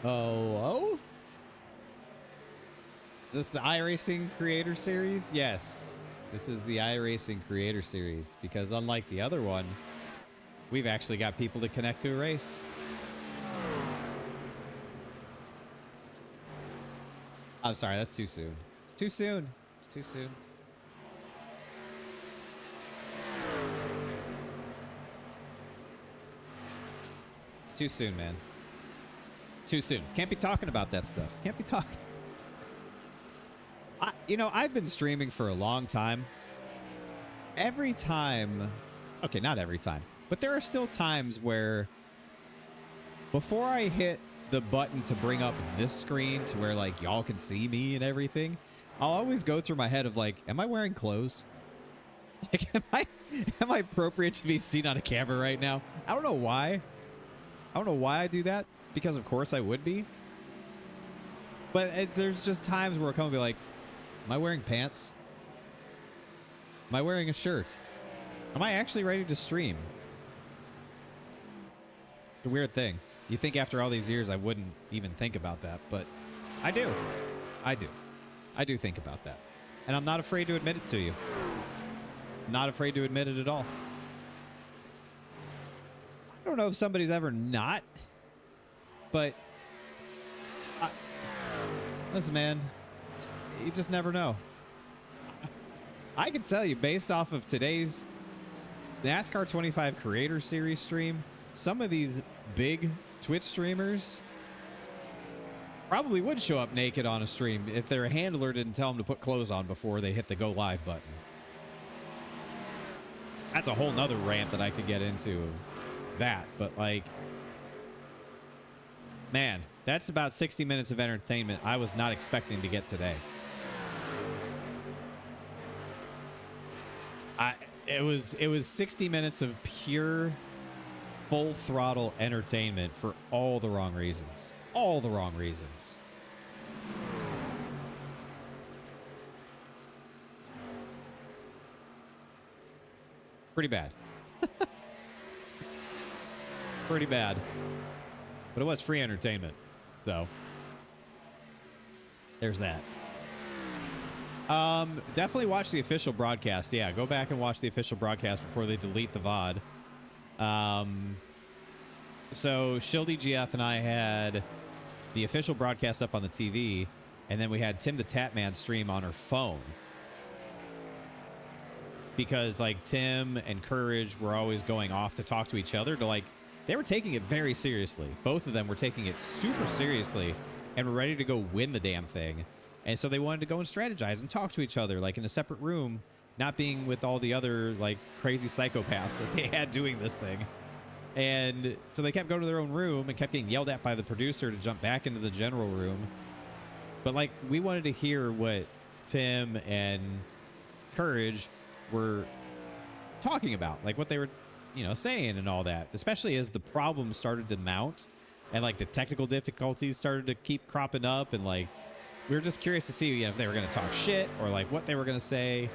Hello? Is this the iRacing Creator Series? Yes. This is the iRacing Creator Series because unlike the other one, we've actually got people to connect to a race. I'm sorry, that's too soon. It's too soon. It's too soon. It's too soon, man. It's too soon. Can't be talking about that stuff. Can't be talking. You know, I've been streaming for a long time. Every time, okay, not every time, but there are still times where before I hit the button to bring up this screen to where like y'all can see me and everything, I'll always go through my head of like, am I wearing clothes? Like, am I appropriate to be seen on a camera right now? I don't know why. I don't know why I do that, because of course I would be. But there's just times where I come and be like, am I wearing pants? Am I wearing a shirt? Am I actually ready to stream? It's a weird thing. You think after all these years I wouldn't even think about that, but I do. I do. I do think about that. And I'm not afraid to admit it to you. Not afraid to admit it at all. I don't know if somebody's ever not, but listen, man, you just never know. I can tell you, based off of today's NASCAR 25 Creator Series stream, some of these big Twitch streamers probably would show up naked on a stream if their handler didn't tell them to put clothes on before they hit the go live button. That's a whole nother rant that I could get into of that, but like, man, that's about 60 minutes of entertainment I was not expecting to get today. It was 60 minutes of pure full throttle entertainment for all the wrong reasons. All the wrong reasons. Pretty bad. Pretty bad. But it was free entertainment. So there's that. Definitely watch the official broadcast. Yeah, go back and watch the official broadcast before they delete the VOD. So Shildy GF and I had the official broadcast up on the TV, and then we had Tim the Tatman stream on her phone. Because like Tim and Courage were always going off to talk to each other to like, they were taking it very seriously. Both of them were taking it super seriously and were ready to go win the damn thing. And so they wanted to go and strategize and talk to each other like in a separate room, not being with all the other like crazy psychopaths that they had doing this thing. And so they kept going to their own room and kept getting yelled at by the producer to jump back into the general room. But like, we wanted to hear what Tim and Courage were talking about, like what they were, you know, saying and all that, especially as the problems started to mount and like the technical difficulties started to keep cropping up. And like, we were just curious to see, you know, if they were going to talk shit or like what they were going to say,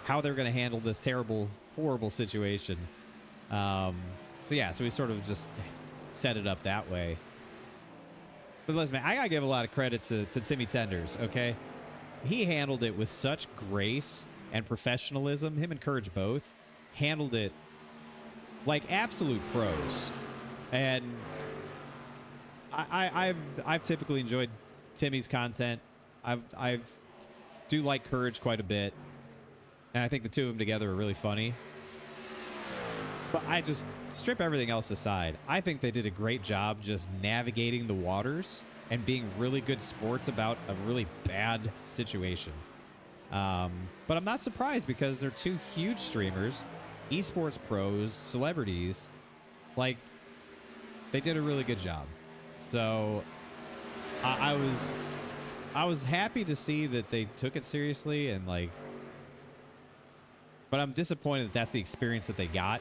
how they were going to handle this terrible, horrible situation. So yeah, so we sort of just set it up that way. But listen, man, I gotta give a lot of credit to Timmy Tenders, okay? He handled it with such grace and professionalism. Him and Courage both handled it like absolute pros. And I've typically enjoyed Timmy's content. I've do like Courage quite a bit, and I think the two of them together are really funny. But I just strip everything else aside. I think they did a great job just navigating the waters and being really good sports about a really bad situation. But I'm not surprised because they're two huge streamers, esports pros, celebrities. Like, they did a really good job. So I was happy to see that they took it seriously and like, but I'm disappointed that that's the experience that they got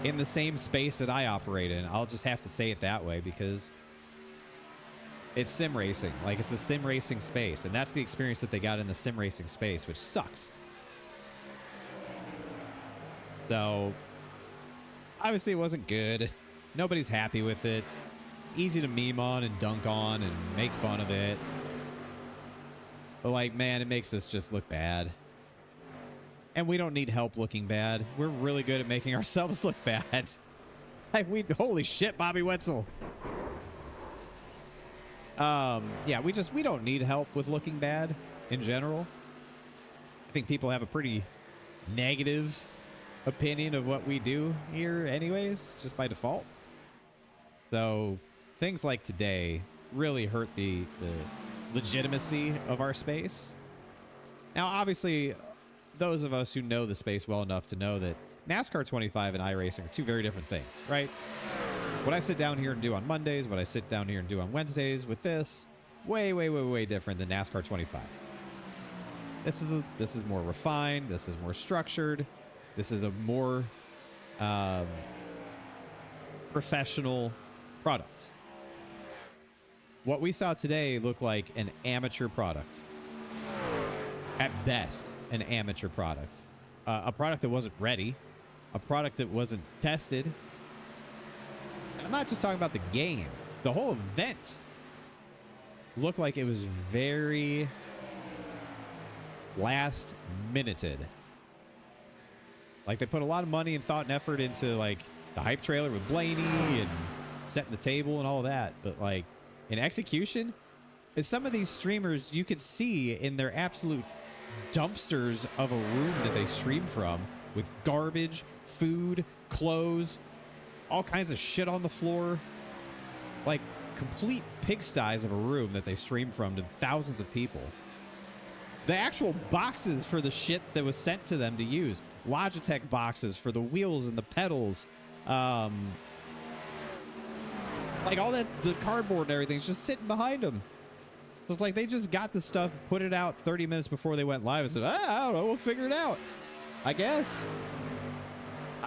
in the same space that I operate in. I'll just have to say it that way because it's sim racing. Like, it's the sim racing space, and that's the experience that they got in the sim racing space, which sucks. So obviously it wasn't good. Nobody's happy with it. It's easy to meme on and dunk on and make fun of it. But like, man, it makes us just look bad. And we don't need help looking bad. We're really good at making ourselves look bad. Like, holy shit, Bobby Wetzel. Yeah, we don't need help with looking bad in general. I think people have a pretty negative opinion of what we do here anyways, just by default. So things like today really hurt the legitimacy of our space. Now, obviously, those of us who know the space well enough to know that NASCAR 25 and iRacing are two very different things, right? What I sit down here and do on Mondays, what I sit down here and do on Wednesdays with this, way different than NASCAR 25. This is more refined. This is more structured. This is a more professional product. What we saw today looked like an amateur product. At best, an amateur product. A product that wasn't ready. A product that wasn't tested. And I'm not just talking about the game. The whole event looked like it was very last minuted. Like they put a lot of money and thought and effort into like the hype trailer with Blaney and setting the table and all of that. But like in execution, is some of these streamers you could see in their absolute dumpsters of a room that they stream from with garbage, food, clothes, all kinds of shit on the floor. Like complete pigsties of a room that they stream from to thousands of people. The actual boxes for the shit that was sent to them to use. Logitech boxes for the wheels and the pedals. Like all that, the cardboard and everything's just sitting behind them. So it's like they just got the stuff, put it out 30 minutes before they went live and said, I don't know, we'll figure it out. I guess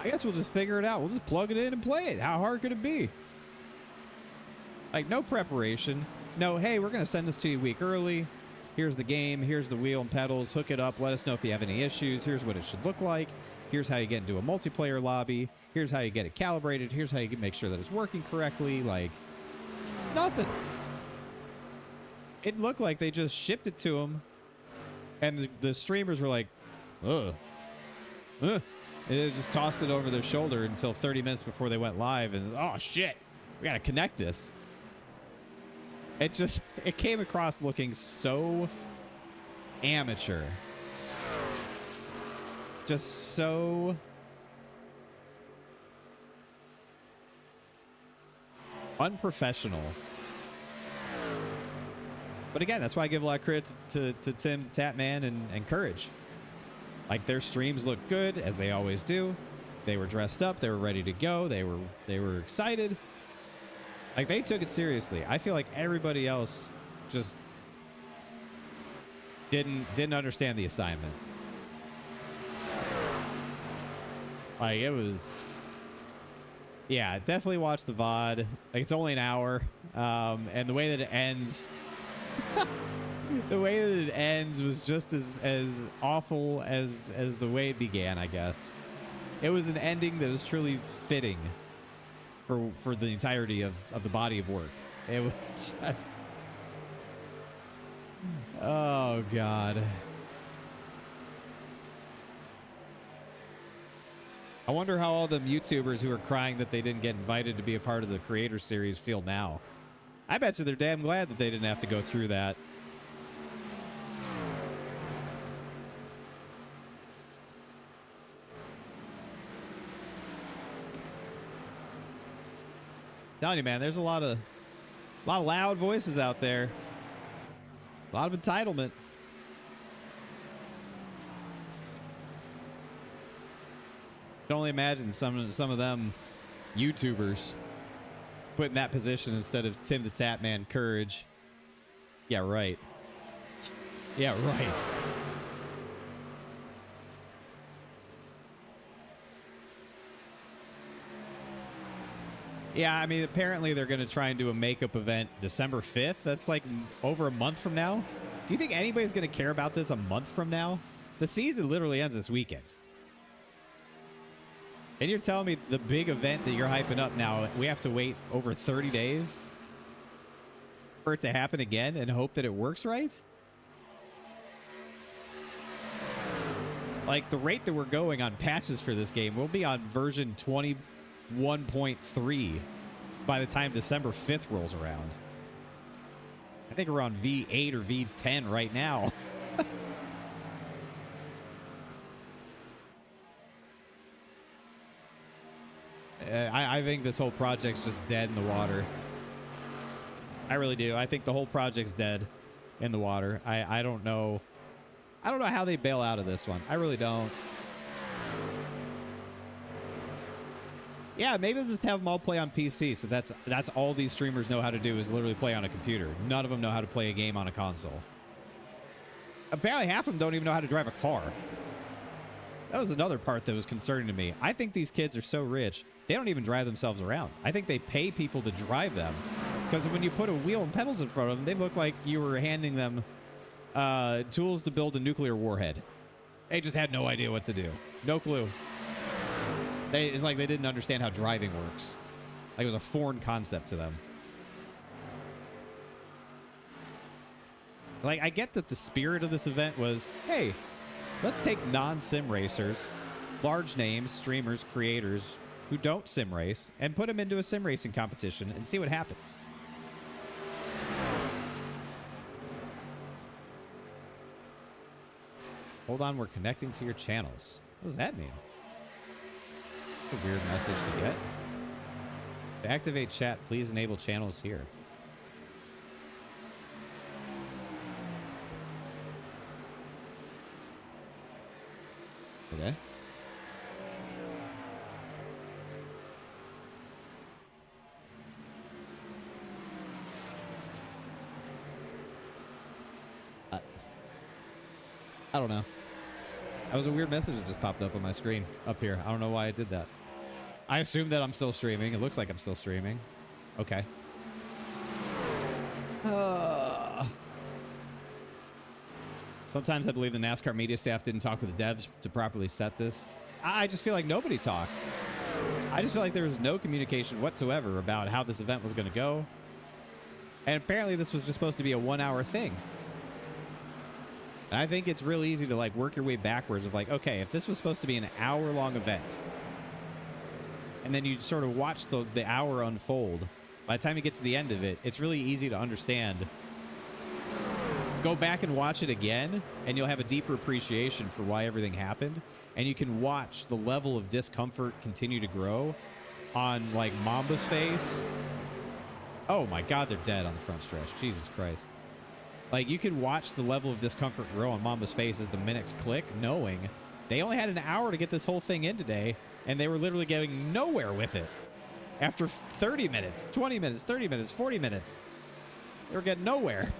we'll just figure it out. We'll just plug it in and play it. How hard could it be? Like no preparation. No, hey, we're going to send this to you a week early. Here's the game. Here's the wheel and pedals. Hook it up. Let us know if you have any issues. Here's what it should look like. Here's how you get into a multiplayer lobby. Here's how you get it calibrated. Here's how you can make sure that it's working correctly. Like nothing. It looked like they just shipped it to them. And the streamers were like, ugh. And they just tossed it over their shoulder until 30 minutes before they went live. And oh, shit. We got to connect this. It came across looking so amateur. Just so unprofessional. But again, that's why I give a lot of credit to Tim, the Tatman, and Courage. Like their streams look good, as they always do. They were dressed up. They were ready to go. They were excited. Like they took it seriously. I feel like everybody else just didn't understand the assignment. Like it was, yeah, definitely watch the VOD. Like it's only an hour, and the way that it ends, the way that it ends was just as awful as the way it began. I guess it was an ending that was truly fitting for the entirety of the body of work. It was just, oh God. I wonder how all them YouTubers who are crying that they didn't get invited to be a part of the Creator Series feel now. I bet you they're damn glad that they didn't have to go through that. Telling you, man, there's a lot of loud voices out there. A lot of entitlement. I can only imagine some of them YouTubers put in that position instead of Tim the Tatman Courage. Yeah, right. Yeah, right. Yeah, I mean, apparently they're going to try and do a makeup event December 5th. That's like over a month from now. Do you think anybody's going to care about this a month from now? The season literally ends this weekend. And you're telling me the big event that you're hyping up now, we have to wait over 30 days for it to happen again and hope that it works right? Like, the rate that we're going on patches for this game, we'll be on version 21.3 by the time December 5th rolls around. I think we're on V8 or V10 right now. I think this whole project's just dead in the water. I really do. I think the whole project's dead in the water. I don't know. I don't know how they bail out of this one. I really don't. Yeah, maybe they'll just have them all play on PC. So that's all these streamers know how to do is literally play on a computer. None of them know how to play a game on a console. Apparently half of them don't even know how to drive a car. That was another part that was concerning to me. I think these kids are so rich, they don't even drive themselves around. I think they pay people to drive them. Because when you put a wheel and pedals in front of them, they look like you were handing them tools to build a nuclear warhead. They just had no idea what to do. No clue. It's like they didn't understand how driving works. Like it was a foreign concept to them. Like, I get that the spirit of this event was, hey, let's take non-sim racers, large names, streamers, creators who don't sim race, and put them into a sim racing competition and see what happens. Hold on, we're connecting to your channels. What does that mean? That's a weird message to get. To activate chat, please enable channels here. Okay. I don't know. That was a weird message that just popped up on my screen up here. I don't know why I did that. I assume that I'm still streaming. It looks like I'm still streaming. Okay. Sometimes I believe the NASCAR media staff didn't talk with the devs to properly set this. I just feel like nobody talked. I just feel like there was no communication whatsoever about how this event was going to go. And apparently this was just supposed to be a 1-hour thing. And I think it's real easy to like work your way backwards of like, okay, if this was supposed to be an hour-long event, and then you sort of watch the hour unfold, by the time you get to the end of it, it's really easy to understand. Go back and watch it again, and you'll have a deeper appreciation for why everything happened. And you can watch the level of discomfort continue to grow on like Mamba's face. Oh my God, they're dead on the front stretch. Jesus Christ. Like, you can watch the level of discomfort grow on Mamba's face as the minutes click, knowing they only had an hour to get this whole thing in today, and they were literally getting nowhere with it. After 30 minutes, 20 minutes, 30 minutes, 40 minutes, they were getting nowhere.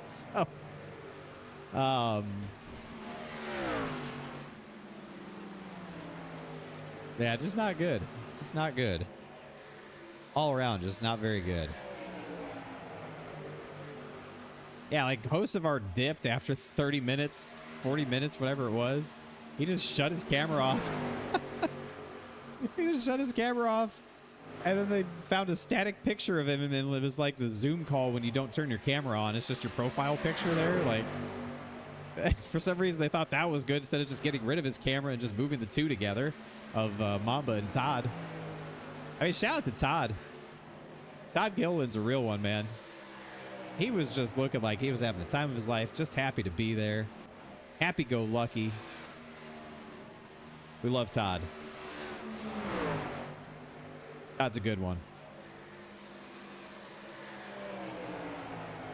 So, yeah, just not good. Just not good. All around, just not very good. Yeah, like hosts of our dipped after 30 minutes, 40 minutes, whatever it was. He just shut his camera off. He just shut his camera off. And then they found a static picture of him, and it was like the Zoom call when you don't turn your camera on. It's just your profile picture there. Like, for some reason, they thought that was good instead of just getting rid of his camera and just moving the two together of Mamba and Todd. I mean, shout out to Todd. Todd Gilliland's a real one, man. He was just looking like he was having the time of his life, just happy to be there. Happy-go-lucky. We love Todd. Todd's a good one.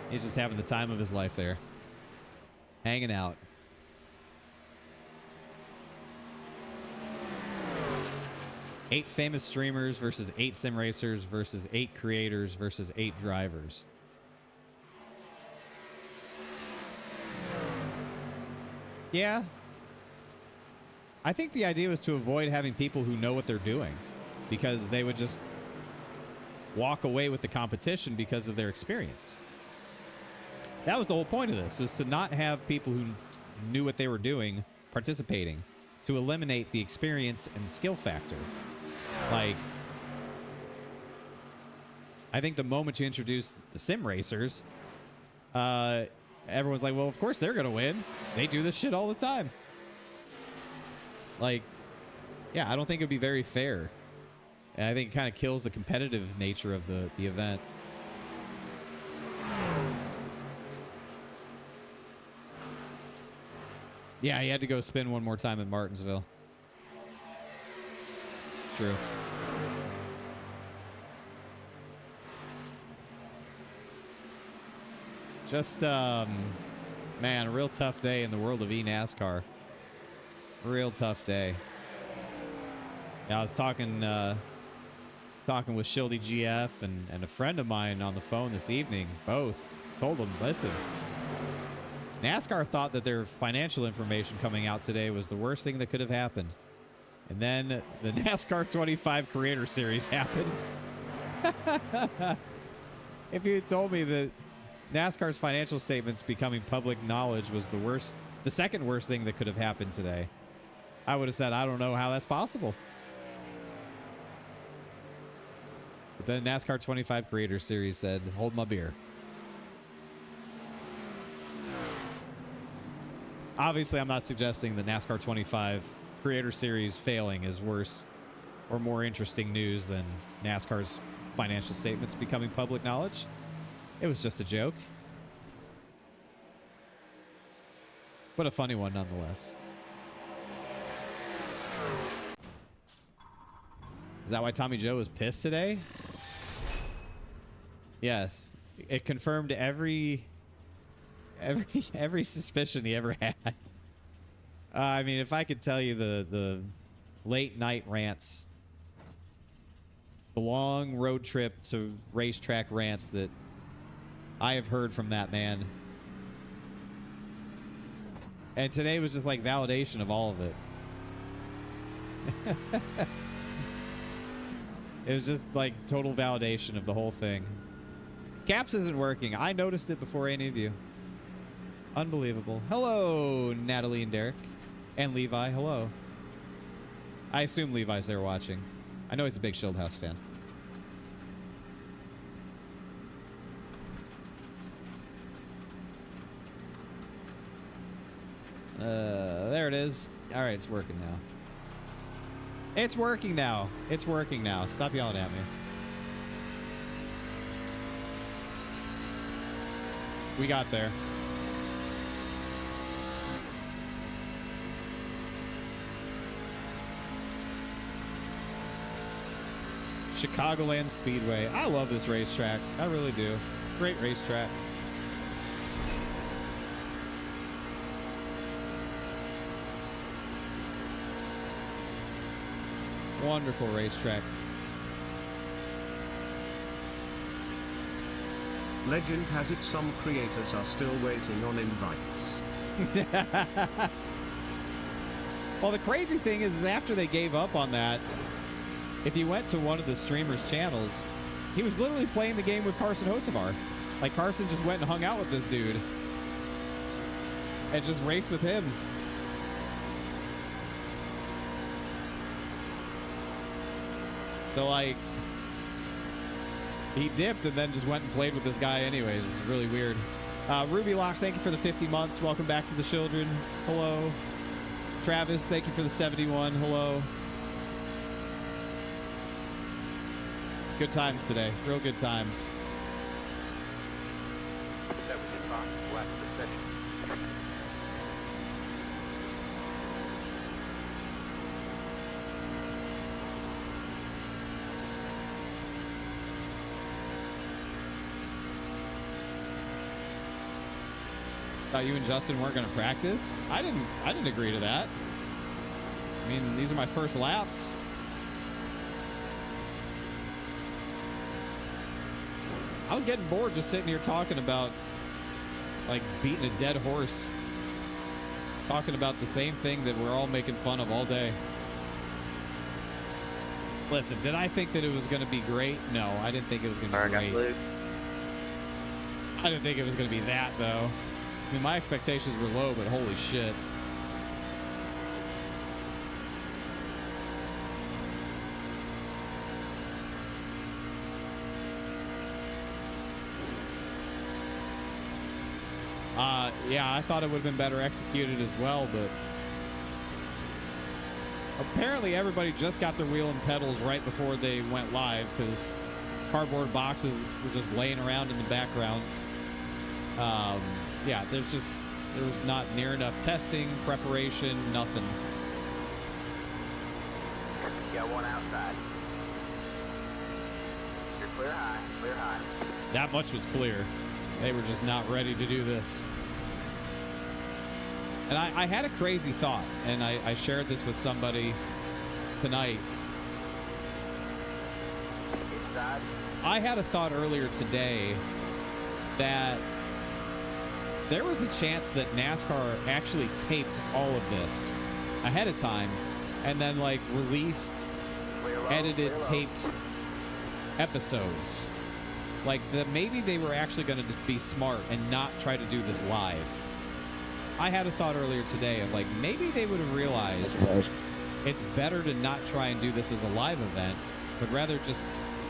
He's just having the time of his life there. Hanging out. Eight famous streamers versus 8 sim racers versus 8 creators versus 8 drivers. Yeah. I think the idea was to avoid having people who know what they're doing, because they would just walk away with the competition because of their experience. That was the whole point of this, was to not have people who knew what they were doing participating, to eliminate the experience and skill factor. Like, I think the moment you introduce the sim racers, everyone's like, well, of course they're going to win. They do this shit all the time. Like, yeah, I don't think it'd be very fair. And I think it kind of kills the competitive nature of the event. Yeah, he had to go spin one more time in Martinsville. True. Just, man, a real tough day in the world of eNASCAR. Real tough day. Yeah, I was talking with Shildy GF and a friend of mine on the phone this evening. Both told them, listen, NASCAR thought that their financial information coming out today was the worst thing that could have happened. And then the NASCAR 25 Creator Series happened. If you had told me that NASCAR's financial statements becoming public knowledge was the second worst thing that could have happened today, I would have said, I don't know how that's possible. But then NASCAR 25 Creator Series said, hold my beer. Obviously, I'm not suggesting that NASCAR 25 Creator Series failing is worse or more interesting news than NASCAR's financial statements becoming public knowledge. It was just a joke. But a funny one nonetheless. Is that why Tommy Joe was pissed today? Yes. It confirmed every suspicion he ever had. I mean, if I could tell you the late night rants, the long road trip to racetrack rants that I have heard from that man. And today was just like validation of all of it. It was just like total validation of the whole thing. Caps isn't working. I noticed it before any of you. Unbelievable. Hello, Natalie and Derek. And Levi, hello. I assume Levi's there watching. I know he's a big Shieldhouse fan. There it is. All right, it's working now. It's working now. It's working now. Stop yelling at me. We got there. Chicagoland Speedway. I love this racetrack. I really do. Great racetrack. Wonderful racetrack. Legend has it some creators are still waiting on invites. Well, the crazy thing is after they gave up on that, if you went to one of the streamers' channels, he was literally playing the game with Carson Hocevar. Like, Carson just went and hung out with this dude and just raced with him. So, like, he dipped and then just went and played with this guy anyways, which is really weird. Ruby Locks, thank you for the 50 months. Welcome back to the children. Hello. Travis, thank you for the 71. Hello. Good times today. Real good times. Thought you and Justin weren't going to practice? I didn't agree to that. I mean, these are my first laps. I was getting bored just sitting here talking about, like, beating a dead horse. Talking about the same thing that we're all making fun of all day. Listen, did I think that it was going to be great? No, I didn't think it was going to be great. I didn't think it was going to be that, though. I mean, my expectations were low, but holy shit. Yeah, I thought it would have been better executed as well, but apparently everybody just got their wheel and pedals right before they went live because cardboard boxes were just laying around in the backgrounds. Yeah, there was not near enough testing, preparation, nothing. Got one outside. You're clear high, clear high. That much was clear. They were just not ready to do this. And I had a crazy thought, and I shared this with somebody tonight. Inside. I had a thought earlier today that there was a chance that NASCAR actually taped all of this ahead of time and then like released edited taped episodes. Like maybe they were actually going to be smart and not try to do this live. I had a thought earlier today of like maybe they would have realized it's better to not try and do this as a live event, but rather just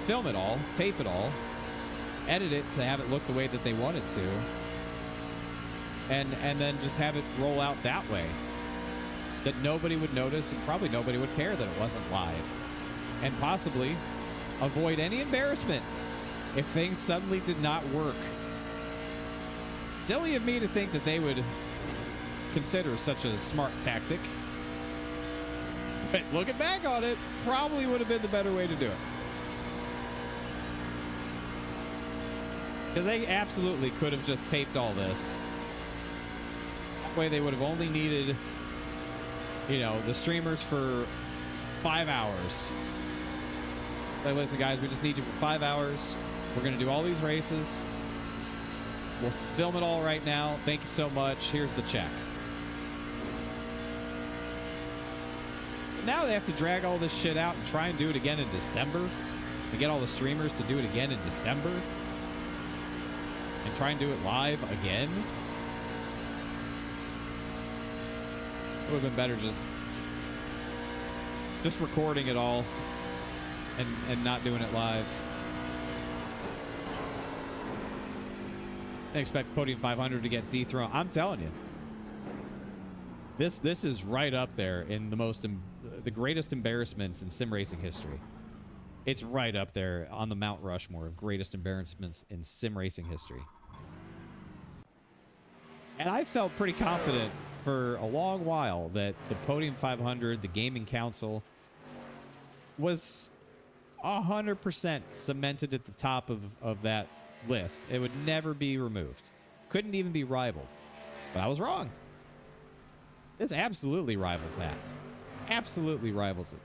film it all, tape it all, edit it to have it look the way that they wanted to, and then just have it roll out that way. That nobody would notice and probably nobody would care that it wasn't live. And possibly avoid any embarrassment if things suddenly did not work. Silly of me to think that they would consider such a smart tactic. But looking back on it, probably would have been the better way to do it. Because they absolutely could have just taped all this. That way they would have only needed, you know, the streamers for 5 hours. Like, listen, guys, we just need you for 5 hours. We're going to do all these races. We'll film it all right now. Thank you so much. Here's the check. Now they have to drag all this shit out and try and do it again in December. And get all the streamers to do it again in December. And try and do it live again. It would have been better just recording it all and not doing it live. I expect Podium 500 to get dethroned. I'm telling you, this is right up there in the greatest embarrassments in sim racing history. It's right up there on the Mount Rushmore of greatest embarrassments in sim racing history. And I felt pretty confident for a long while that the Podium 500, the Gaming Council, was 100% cemented at the top of that list. It would never be removed. Couldn't even be rivaled. But I was wrong. This absolutely rivals that. Absolutely rivals it.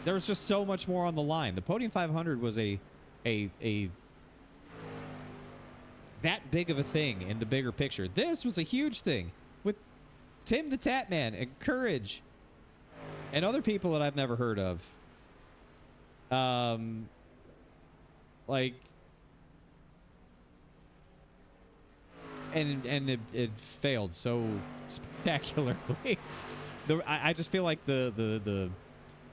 There was just so much more on the line. The Podium 500 was a that big of a thing in the bigger picture. This was a huge thing with Tim the Tatman and Courage and other people that I've never heard of. Like, and it failed so spectacularly. I just feel like the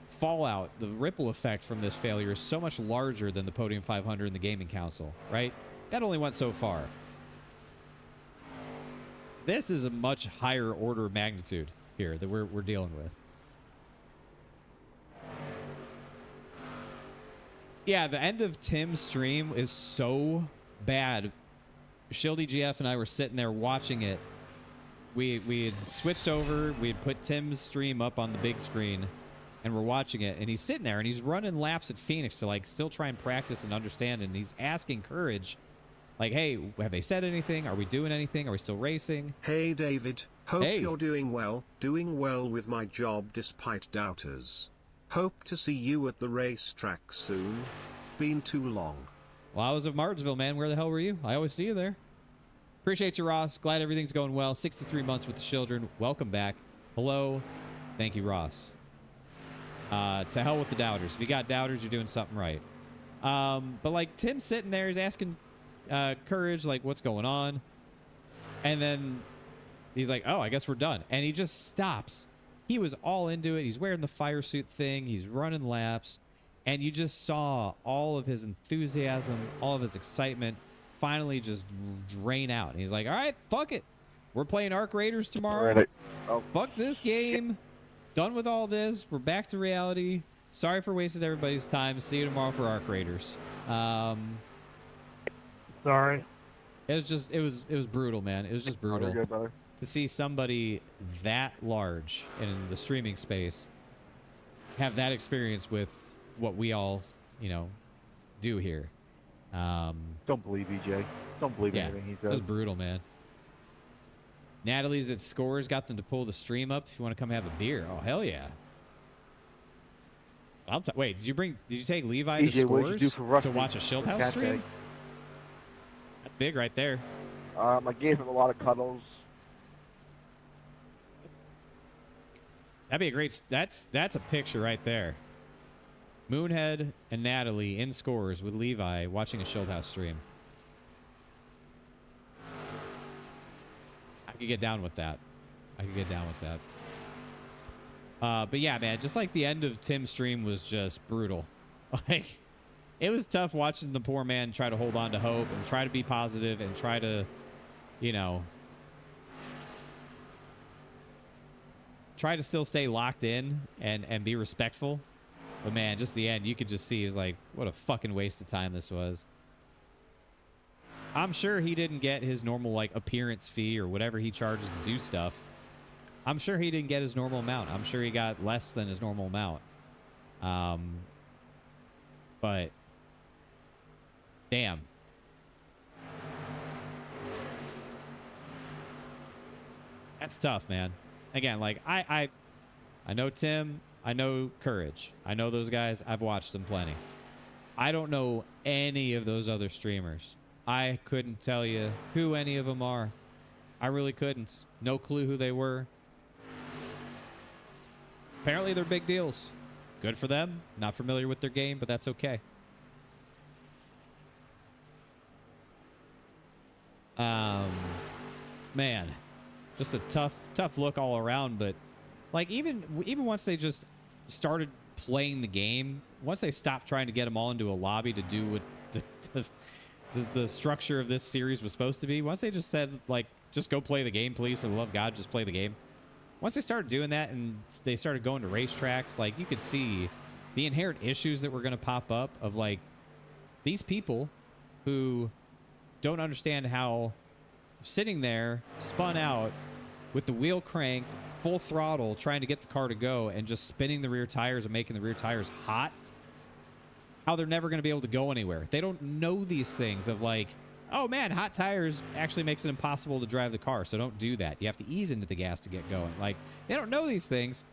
fallout, the ripple effect from this failure is so much larger than the Podium 500 and the Gaming Council, right? That only went so far. This is a much higher order of magnitude here that we're dealing with. Yeah, the end of Tim's stream is so bad. Shildy GF and I were sitting there watching it. We had switched over. We had put Tim's stream up on the big screen, and we're watching it. And he's sitting there, and he's running laps at Phoenix to like still try and practice and understand. And he's asking Courage, like, "Hey, have they said anything? Are we doing anything? Are we still racing?" Hey David, hope Hey. you're doing well with my job despite doubters. Hope to see you at the racetrack soon. Been too long. Well, I was at Martinsville, man. Where the hell were you? I always see you there. Appreciate you, Ross. Glad everything's going well. 63 months with the children. Welcome back. Hello. Thank you, Ross. To hell with the doubters. If you got doubters, you're doing something right. But like Tim's sitting there, he's asking Courage, like, what's going on? And then he's like, oh, I guess we're done. And he just stops. He was all into it. He's wearing the fire suit thing. He's running laps. And you just saw all of his enthusiasm, all of his excitement finally just drain out. And he's like, all right, fuck it. We're playing Arc Raiders tomorrow. Ready. Oh, Fuck this game. Done with all this. We're back to reality. Sorry for wasting everybody's time. See you tomorrow for Arc Raiders. sorry. It was brutal, man. It was just Oh, you're brutal good, brother. to see somebody that large in the streaming space have that experience with what we all, you know, do here. Don't believe EJ. Don't believe Yeah, anything he says. just brutal, man. Natalie's at Scores got them to pull the stream up. If you want to come have a beer, oh hell yeah. Wait, did you take Levi to EJ, what did you do Scores for Rusty? to watch a Shield House Cat stream? Day? That's big right there. I gave him a lot of cuddles. That'd be a great. That's a picture right there. Moonhead and Natalie in Scores with Levi watching a Shield House stream. I could get down with that. But yeah, man, just like the end of Tim's stream was just brutal. Like, it was tough watching the poor man try to hold on to hope and try to be positive and try to, you know, try to still stay locked in and be respectful. But man, just the end, you could just see is like, what a fucking waste of time this was. I'm sure he didn't get his normal like appearance fee or whatever he charges to do stuff. I'm sure he didn't get his normal amount. I'm sure he got less than his normal amount. But damn. That's tough, man. Again, like I know Tim, I know Courage. I know those guys. I've watched them plenty. I don't know any of those other streamers. I couldn't tell you who any of them are. I really couldn't. No clue who they were. Apparently they're big deals. Good for them. Not familiar with their game, but that's okay. Man, just a tough look all around. But like even once they just started playing the game, once they stopped trying to get them all into a lobby to do what the structure of this series was supposed to be, once they just said like, just go play the game, please, for the love of God, just play the game. Once they started doing that and they started going to racetracks, like you could see the inherent issues that were going to pop up of like these people who don't understand how sitting there spun out with the wheel cranked full throttle trying to get the car to go and just spinning the rear tires and making the rear tires hot, how they're never going to be able to go anywhere. They don't know these things of like, oh man, hot tires actually makes it impossible to drive the car, so don't do that. You have to ease into the gas to get going. Like, they don't know these things.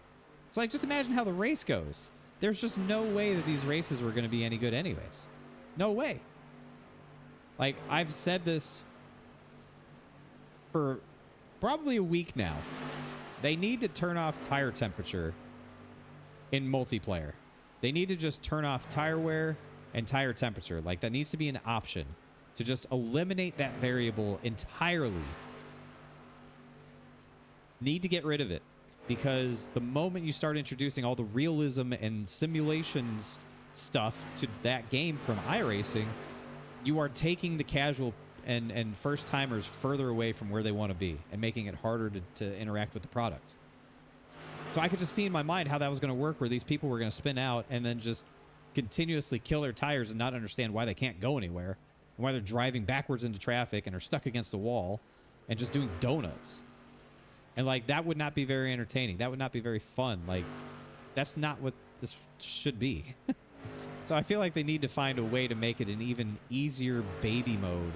It's like, just imagine how the race goes. There's just no way that these races were going to be any good anyways. No way. Like, I've said this for probably a week now. They need to turn off tire temperature in multiplayer. They need to just turn off tire wear and tire temperature. Like, that needs to be an option to just eliminate that variable entirely. Need to get rid of it, because the moment you start introducing all the realism and simulations stuff to that game from iRacing, you are taking the casual and first timers further away from where they want to be and making it harder to interact with the product. So I could just see in my mind how that was going to work, where these people were going to spin out and then just continuously kill their tires and not understand why they can't go anywhere, and why they're driving backwards into traffic and are stuck against a wall and just doing donuts. And like, that would not be very entertaining. That would not be very fun. Like, that's not what this should be. So I feel like they need to find a way to make it an even easier baby mode.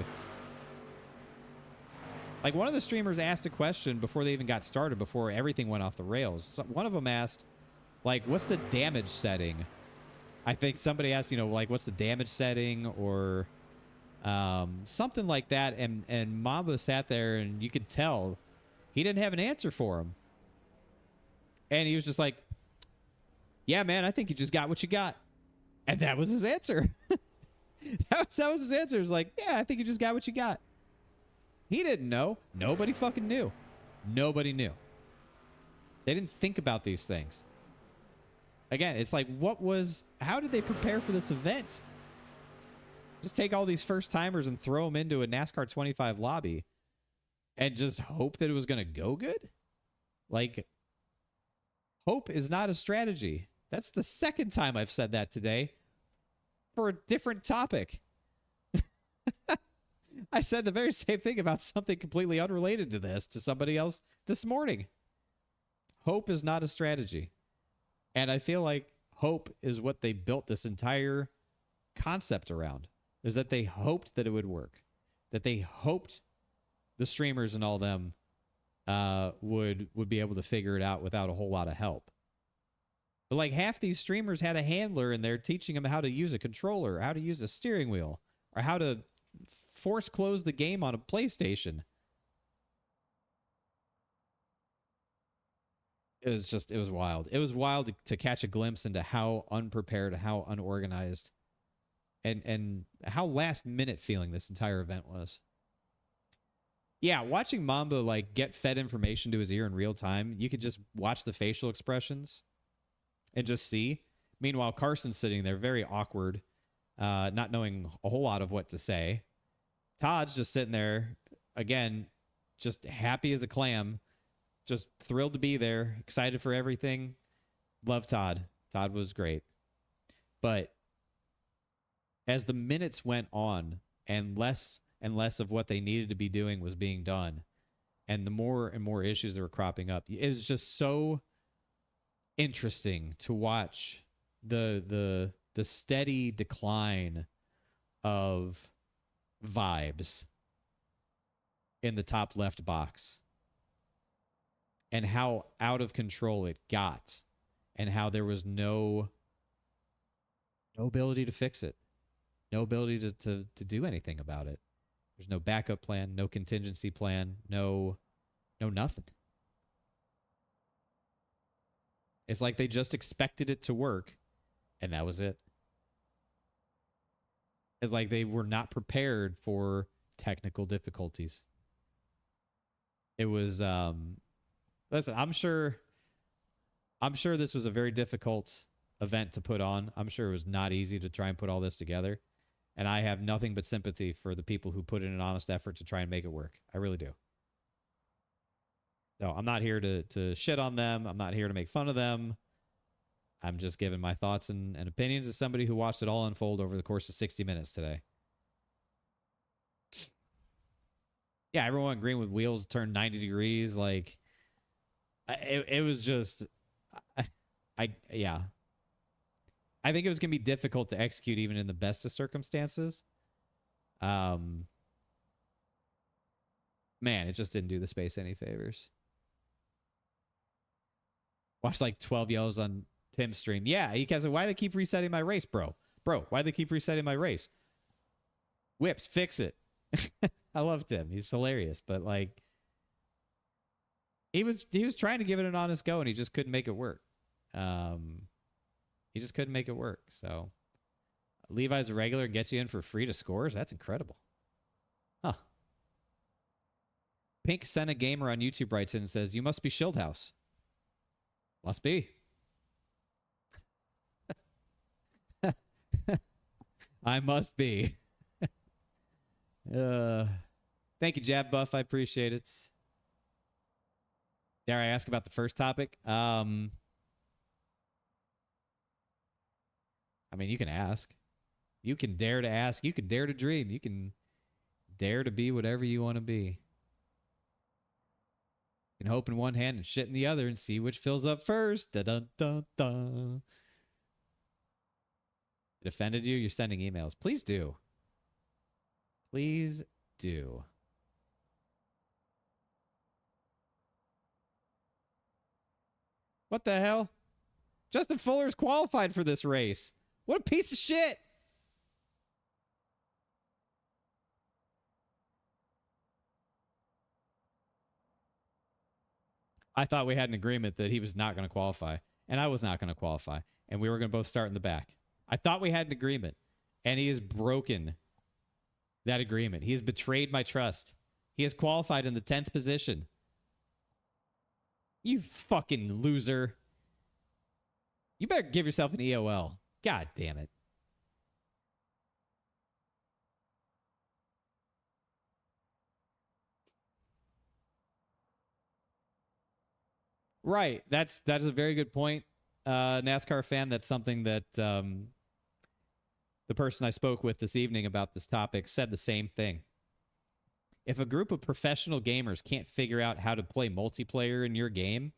Like, one of the streamers asked a question before they even got started, before everything went off the rails. So one of them asked, like, what's the damage setting? I think somebody asked, you know, like, what's the damage setting, or something like that. And Mamba sat there, and you could tell he didn't have an answer for him. And he was just like, yeah, man, I think you just got what you got. And that was his answer. that was his answer. It was like, yeah, I think you just got what you got. He didn't know. Nobody fucking knew. Nobody knew. They didn't think about these things. Again, it's like, how did they prepare for this event? Just take all these first timers and throw them into a NASCAR 25 lobby and just hope that it was going to go good. Like, hope is not a strategy. That's the second time I've said that today for a different topic. I said the very same thing about something completely unrelated to this to somebody else this morning. Hope is not a strategy. And I feel like hope is what they built this entire concept around, is that they hoped that it would work, that they hoped the streamers and all them would be able to figure it out without a whole lot of help. But like half these streamers had a handler in there teaching them how to use a controller, how to use a steering wheel, or how to force close the game on a PlayStation. It was wild. It was wild to catch a glimpse into how unprepared, how unorganized, and how last minute feeling this entire event was. Yeah, watching Mamba like get fed information to his ear in real time, you could just watch the facial expressions and just see. Meanwhile, Carson's sitting there very awkward, not knowing a whole lot of what to say. Todd's just sitting there, again, just happy as a clam, just thrilled to be there, excited for everything. Love Todd. Todd was great. But as the minutes went on and less of what they needed to be doing was being done, and the more and more issues that were cropping up, it was just so interesting to watch the steady decline of vibes in the top left box and how out of control it got and how there was no ability to fix it, no ability to do anything about it. There's no backup plan, no contingency plan, no nothing. It's like they just expected it to work, and that was it. It's like they were not prepared for technical difficulties. It was, listen, I'm sure this was a very difficult event to put on. I'm sure it was not easy to try and put all this together. And I have nothing but sympathy for the people who put in an honest effort to try and make it work. I really do. No, I'm not here to shit on them. I'm not here to make fun of them. I'm just giving my thoughts and opinions as somebody who watched it all unfold over the course of 60 minutes today. Yeah, everyone went green with wheels turned 90 degrees. Like, it was just, yeah. I think it was going to be difficult to execute even in the best of circumstances. Man, it just didn't do the space any favors. Watched like 12 yellows on Tim's stream. Yeah, he kept saying, why do they keep resetting my race, bro? Bro, why do they keep resetting my race? Whips, fix it. I love Tim. He's hilarious. But like, he was trying to give it an honest go, and he just couldn't make it work. He just couldn't make it work. So Levi's a regular, gets you in for free to scores. That's incredible. Huh. Pink Senna Gamer on YouTube writes in and says, you must be Shieldhouse. Must be. I must be. Thank you, Jab Buff. I appreciate it. Dare I ask about the first topic? I mean, you can ask. You can dare to ask. You can dare to dream. You can dare to be whatever you want to be. You can hope in one hand and shit in the other and see which fills up first. Da-dun-dun-dun. It offended you? You're sending emails. Please do. Please do. What the hell? Justin Fuller is qualified for this race. What a piece of shit. I thought we had an agreement that he was not going to qualify, and I was not going to qualify, and we were going to both start in the back. I thought we had an agreement, and he has broken that agreement. He has betrayed my trust. He has qualified in the 10th position. You fucking loser. You better give yourself an EOL. God damn it. Right. That is a very good point, NASCAR fan. That's something that the person I spoke with this evening about this topic said the same thing. If a group of professional gamers can't figure out how to play multiplayer in your game,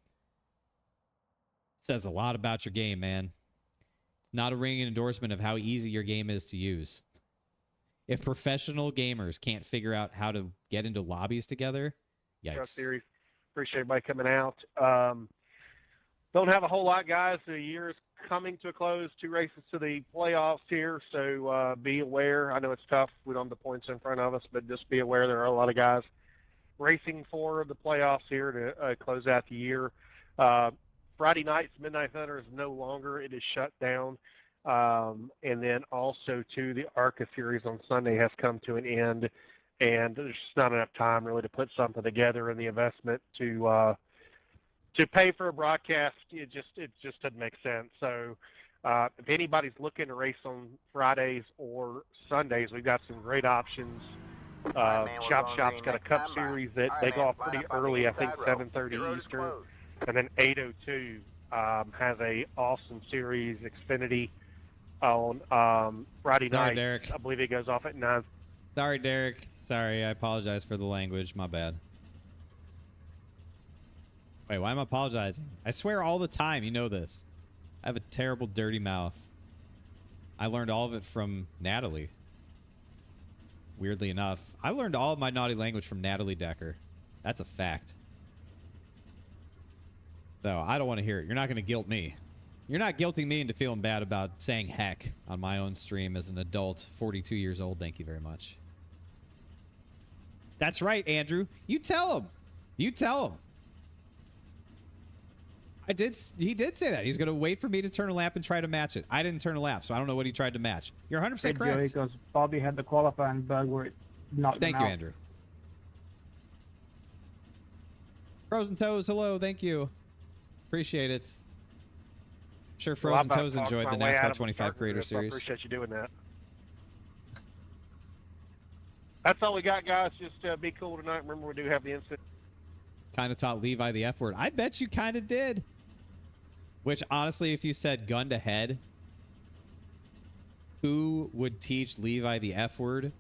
it says a lot about your game, man. It's not a ringing endorsement of how easy your game is to use. If professional gamers can't figure out how to get into lobbies together, yikes. Series. Appreciate everybody coming out. Don't have a whole lot, guys. The year is coming to a close. 2 races to the playoffs here, so be aware. I know it's tough. We don't have the points in front of us, but just be aware there are a lot of guys racing for the playoffs here to close out the year. Friday night's Midnight Thunder is no longer. It is shut down. And then also, too, the ARCA series on Sunday has come to an end, and there's just not enough time really to put something together in the investment to pay for a broadcast. It just doesn't make sense. So if anybody's looking to race on Fridays or Sundays, we've got some great options. Shop's got a Cup series that they go off pretty early, I think 7:30 Eastern, and then 8:02 has a awesome series, Xfinity, on Friday night. Derek. I believe it goes off at 9. Sorry, Derek. Sorry, I apologize for the language. My bad. Wait, why am I apologizing? I swear all the time. You know this. I have a terrible, dirty mouth. I learned all of it from Natalie. Weirdly enough. I learned all of my naughty language from Natalie Decker. That's a fact. So, I don't want to hear it. You're not going to guilt me. You're not guilting me into feeling bad about saying heck on my own stream as an adult, 42 years old. Thank you very much. That's right, Andrew. You tell him. You tell him. He did say that. He's going to wait for me to turn a lap and try to match it. I didn't turn a lap, so I don't know what he tried to match. You're 100% correct. Because Bobby had the qualifying bug where it knocked Thank him you, out. Andrew. Frozen Toes, hello. Thank you. Appreciate it. I'm sure Frozen Toes enjoyed the NASCAR 25 Creator Series. I appreciate you doing that. That's all we got, guys. Just be cool tonight. Remember, we do have the incident. Kind of taught Levi the F word. I bet you kind of did. Which, honestly, if you said gun to head, who would teach Levi the F word?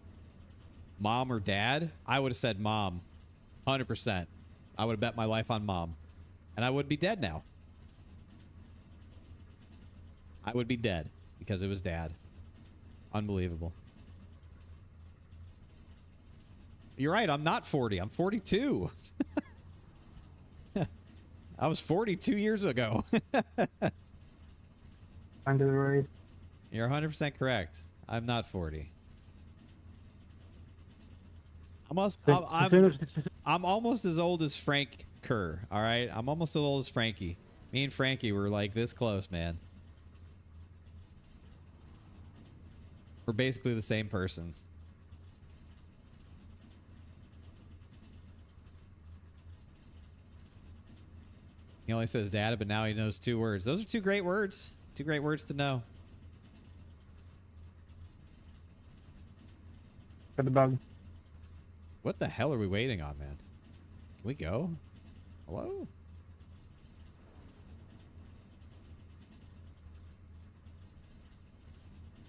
Mom or dad? I would have said mom. 100%. I would have bet my life on mom. And I would be dead now. I would be dead because it was dad. Unbelievable. You're right. I'm not 40. I'm 42. I was 42 years ago. Under the race. You're 100% correct. I'm not 40. I'm almost as old as Frank Kerr, all right? I'm almost as old as Frankie. Me and Frankie were like this close, man. We're basically the same person. He only says data, but now he knows 2 words. Those are 2 great words. 2 great words to know. For the bug. What the hell are we waiting on, man? Can we go? Hello?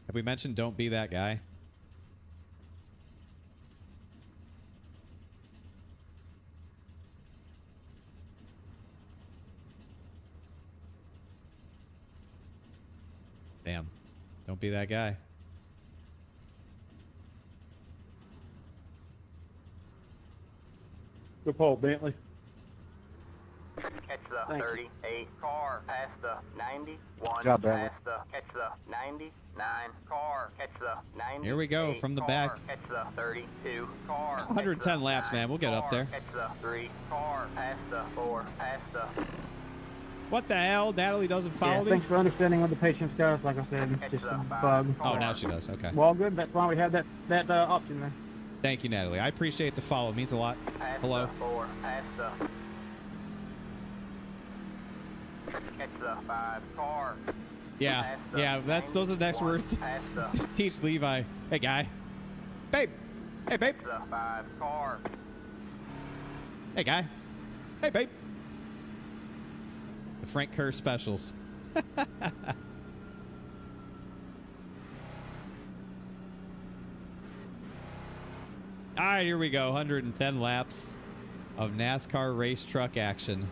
Have we mentioned don't be that guy? Damn. Don't be that guy. Good Paul Bentley. Catch the 38 car, past the 91, job, past the, catch the 99 car, catch the 90. Here we go from the back. Catch the 32 car. 110 laps, man. We'll get up there. Catch the 3 car, past the 4, past the. What the hell? Natalie doesn't follow me? Thanks for understanding with the patience, guys. Like I said, it's just a bug. Oh, now she does. Okay. Well, good. That's why we have that option there. Thank you, Natalie. I appreciate the follow. It means a lot. Hello. The 4, past the. Catch the 5 car. Yeah, yeah. Those are the next words. Teach Levi. Hey, guy. Babe. Hey, babe. The 5 car. Hey, guy. Hey, babe. Frank Kerr specials. All right, here we go. 110 laps of NASCAR race truck action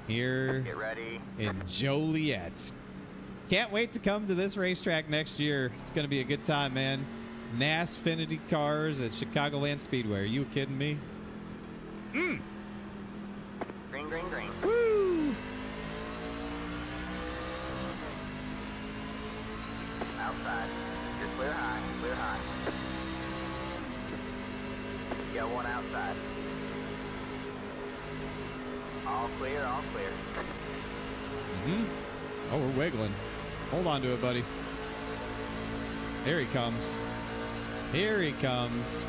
here Get ready. in Joliet. Can't wait to come to this racetrack next year. It's going to be a good time, man. NASFinity cars at Chicagoland Speedway. Are you kidding me? Green, green, green. Woo! Outside. You're clear high, clear high. You got one outside. All clear, all clear. Oh, we're wiggling. Hold on to it, buddy. Here he comes. Here he comes.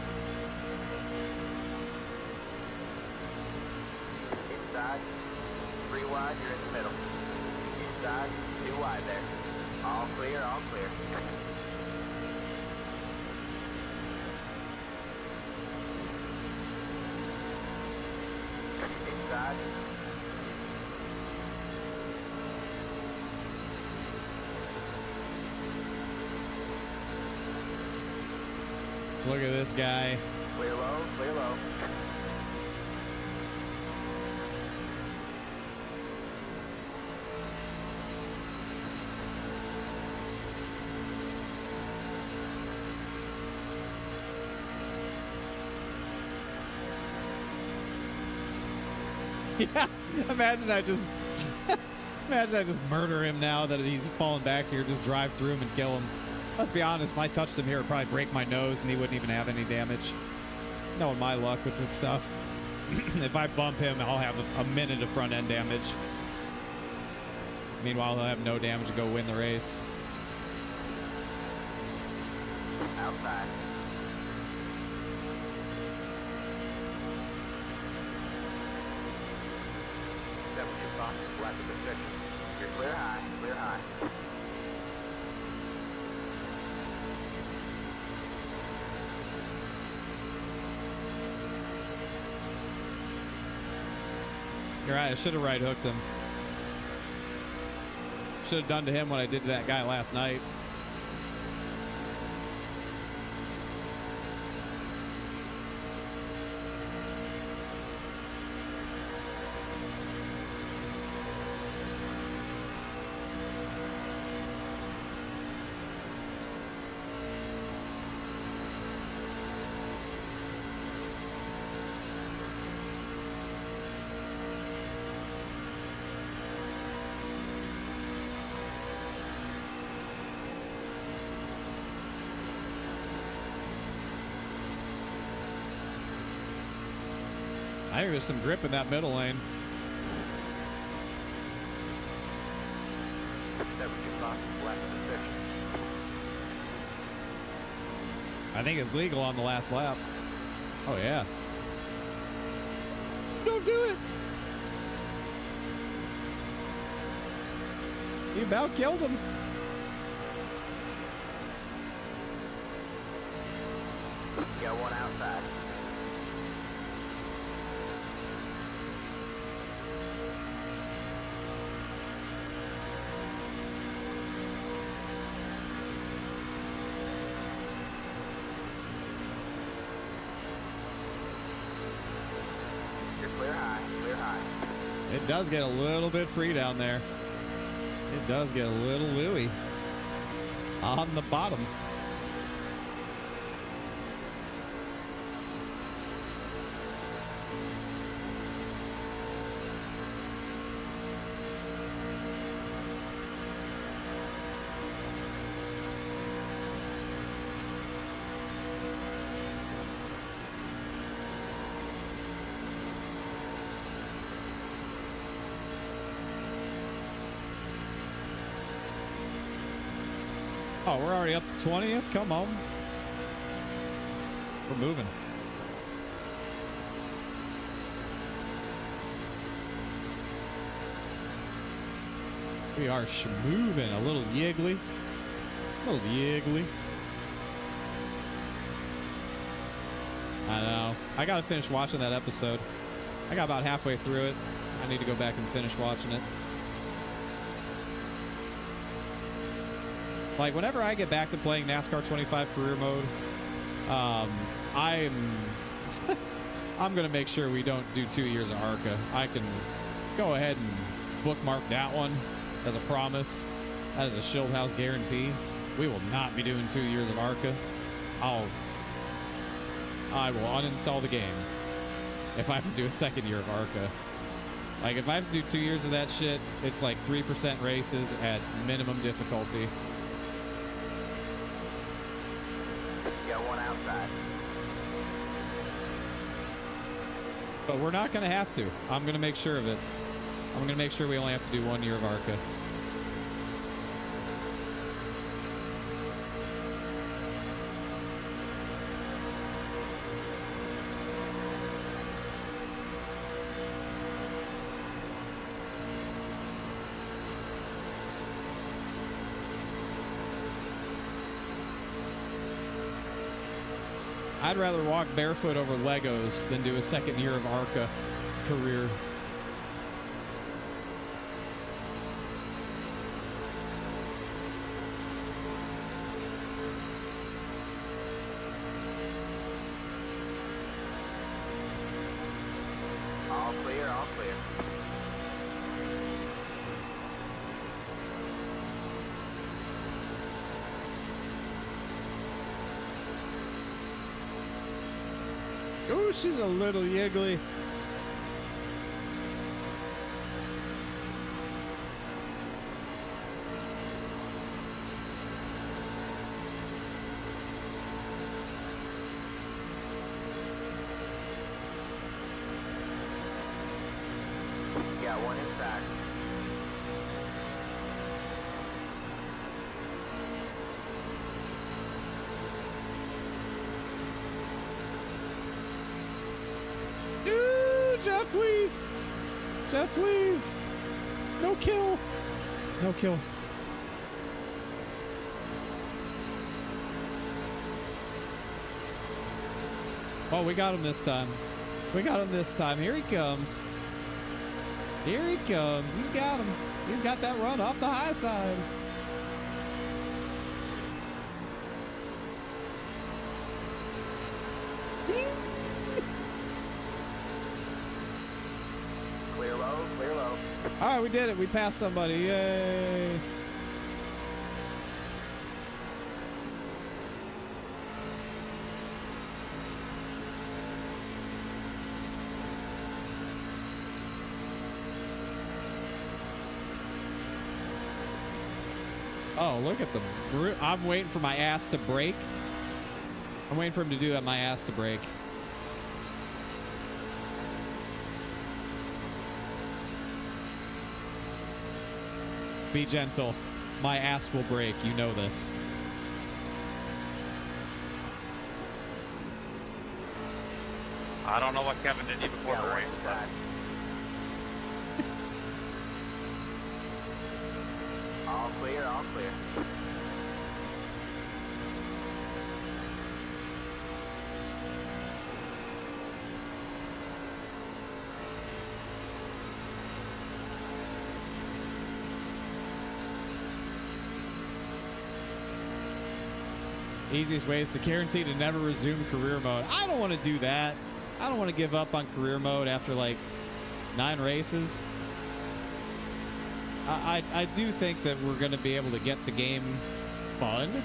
Inside. 3 wide, you're in the middle. Inside, 2 wide there. All clear, all clear. Inside. Look at this guy. Clear low, clear low. Yeah, imagine I just murder him now that he's falling back here. Just drive through him and kill him. Let's be honest, if I touched him here, it'd probably break my nose and he wouldn't even have any damage. Knowing my luck with this stuff. If I bump him, I'll have a minute of front end damage. Meanwhile, he'll have no damage to go win the race. Outside. Left of the 6. You're clear high, clear high. You're right, I should have right hooked him. Should have done to him what I did to that guy last night. I think there's some grip in that middle lane. 75 left of the 6. I think it's legal on the last lap. Oh, yeah. Don't do it. You about killed him. You got one outside. Clear high, clear high. It does get a little bit free down there. It does get a little Louie on the bottom. Oh, we're already up to 20th? Come on. We're moving. We are schmoving. A little yiggly. A little yiggly. I know. I got to finish watching that episode. I got about halfway through it. I need to go back and finish watching it. Like, whenever I get back to playing NASCAR 25 career mode, I'm going to make sure we don't do 2 years of ARCA. I can go ahead and bookmark that one as a promise. That is a Shield House guarantee. We will not be doing 2 years of ARCA. I will uninstall the game if I have to do a second year of ARCA. Like, if I have to do 2 years of that shit, it's like 3% races at minimum difficulty. Got one outside. But we're not going to have to. I'm going to make sure of it. I'm going to make sure we only have to do 1 year of ARCA. I'd rather walk barefoot over Legos than do a second year of ARCA career. All clear, all clear. Ooh, she's a little yiggly. Got one inside. Jeff, please. Jeff, please. No kill. No kill. Oh, we got him this time. We got him this time. Here he comes. Here he comes. He's got him. He's got that run off the high side. Clear low, clear low. All right, we did it. We passed somebody. Yay. Oh, look at the I'm waiting for my ass to break. I'm waiting for him to do that, my ass to break. Be gentle. My ass will break. You know this. I don't know what Kevin did to you before Got the one race, but inside. All clear, all clear. Easiest way is to guarantee to never resume career mode. I don't want to do that. I don't want to give up on career mode after like 9 races. I do think that we're going to be able to get the game fun.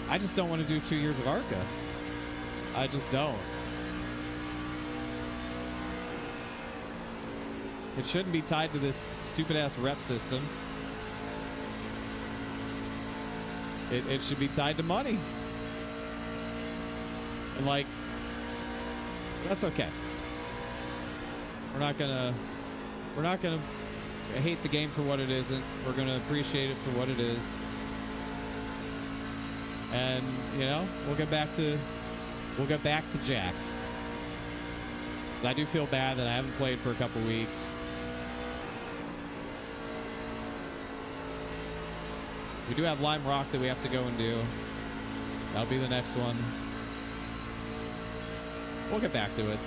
I just don't want to do 2 years of ARCA. I just don't. It shouldn't be tied to this stupid ass rep system. It should be tied to money. And like, that's okay. We're not gonna hate the game for what it isn't. We're gonna appreciate it for what it is. And you know, we'll get back to Jack. I do feel bad that I haven't played for a couple weeks. We do have Lime Rock that we have to go and do. That'll be the next one. We'll get back to it.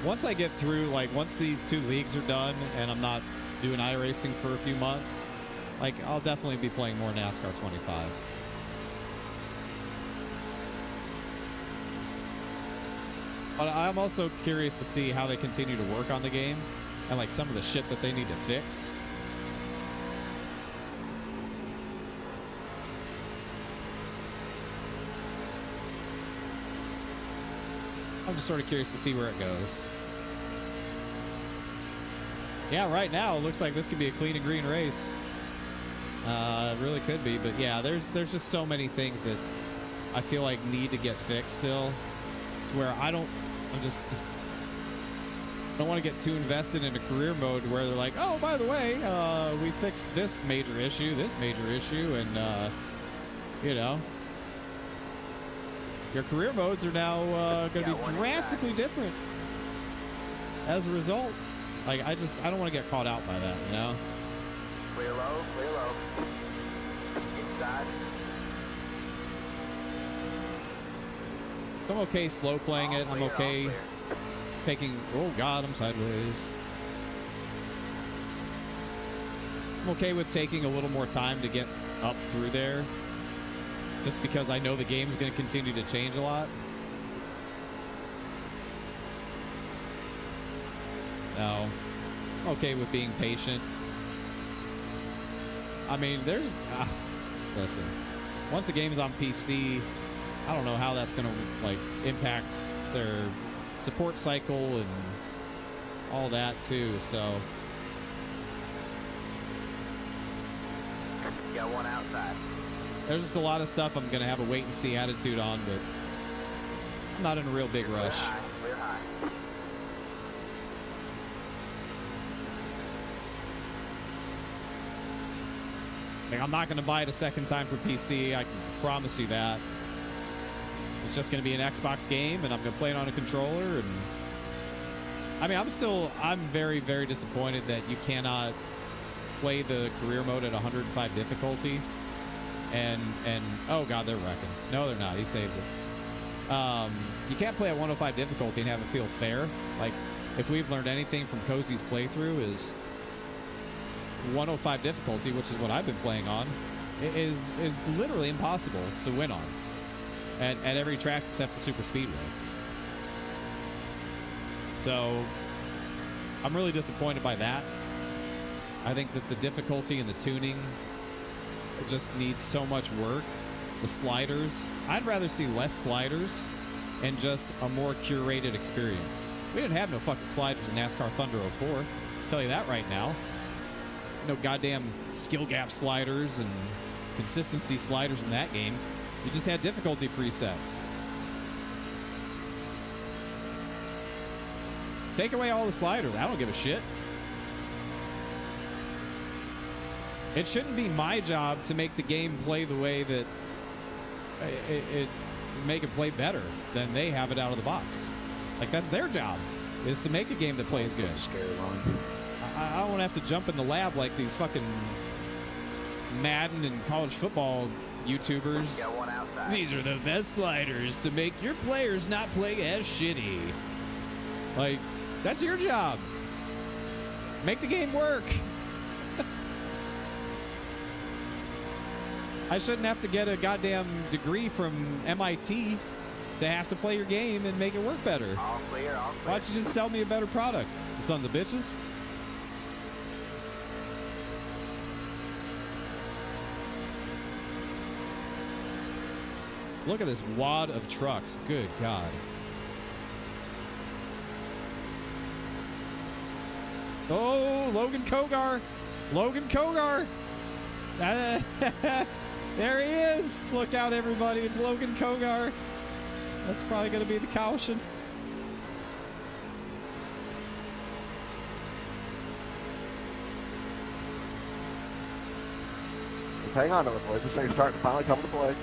once I get through, like, once these 2 leagues are done and I'm not doing iRacing for a few months, like, I'll definitely be playing more NASCAR 25. But I'm also curious to see how they continue to work on the game and, like, some of the shit that they need to fix. I'm just sort of curious to see where it goes. Yeah, right now it looks like this could be a clean and green race. It really could be, but yeah, there's just so many things that I feel like need to get fixed still, to where I don't want to get too invested in a career mode where they're like, oh, by the way, we fixed this major issue, and you know, your career modes are now going to be drastically different as a result. Like, I don't want to get caught out by that, you know? Clear low, clear low. Inside. So I'm okay slow playing it. I'm okay taking... Oh, God, I'm sideways. I'm okay with taking a little more time to get up through there, just because I know the game's going to continue to change a lot. No. I'm okay with being patient. I mean, there's... listen. Once the game's on PC, I don't know how that's going to, like, impact their support cycle and all that, too, so... Got one outside. There's just a lot of stuff I'm going to have a wait-and-see attitude on, but I'm not in a real big rush. Clear high. Like, I'm not going to buy it a second time for PC. I can promise you that. It's just going to be an Xbox game, and I'm going to play it on a controller. And I mean, I'm very, very disappointed that you cannot play the career mode at 105 difficulty. And oh God, they're wrecking. No, they're not. He saved it. You can't play at 105 difficulty and have it feel fair. Like, if we've learned anything from Cozy's playthrough, is 105 difficulty, which is what I've been playing on, is literally impossible to win on at every track except the Super Speedway. So I'm really disappointed by that. I think that the difficulty and the tuning, it just needs so much work. The sliders, I'd rather see less sliders and just a more curated experience. We didn't have no fucking sliders in NASCAR Thunder 04. I'll tell you that right now. No goddamn skill gap sliders and consistency sliders in that game. You just had difficulty presets. Take away all the sliders. I don't give a shit. It shouldn't be my job to make the game play the way that it make it play better than they have it out of the box. Like, that's their job, is to make a game that plays good. I don't want to have to jump in the lab like these fucking Madden and college football YouTubers. Got one outside. These are the best sliders to make your players not play as shitty. Like, that's your job. Make the game work. I shouldn't have to get a goddamn degree from MIT to have to play your game and make it work better. All clear, all clear. Why don't you just sell me a better product, you sons of bitches? Look at this wad of trucks. Good God. Oh, Logan Kogar. Logan Kogar. There he is. Look out, everybody. It's Logan Kogar. That's probably going to be the caution. Just hang on to it, boys. This thing's starting to finally come to play.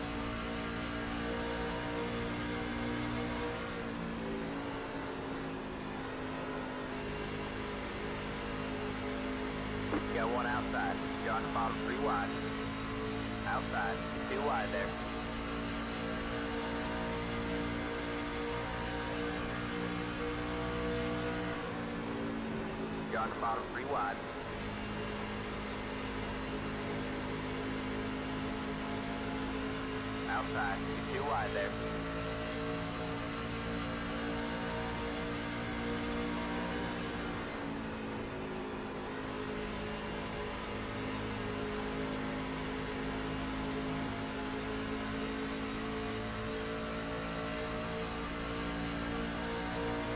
Got one outside. You're on the bottom, 3 wide. Outside, 2 wide there. on the bottom, 3 wide. Outside, you're 2 wide there.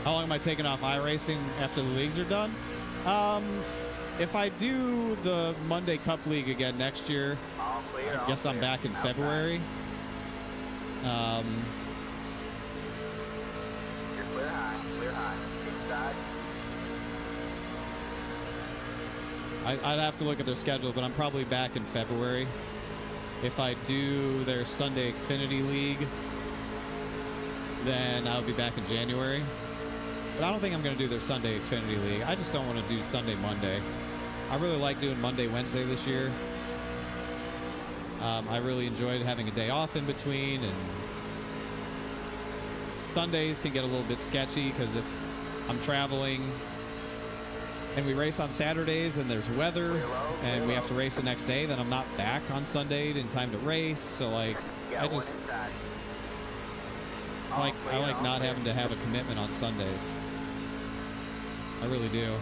How long am I taking off iRacing after the leagues are done? If I do the Monday Cup League again next year, All clear, I guess I'm back in February. You're clear high, inside. I'd have to look at their schedule, but I'm probably back in February. If I do their Sunday Xfinity League, then I'll be back in January. But I don't think I'm going to do their Sunday Xfinity League. I just don't want to do Sunday, Monday. I really like doing Monday, Wednesday this year. I really enjoyed having a day off in between, and Sundays can get a little bit sketchy because if I'm traveling and we race on Saturdays and there's weather and we have to race the next day, then I'm not back on Sunday in time to race. So like, I like not having to have a commitment on Sundays. I really do.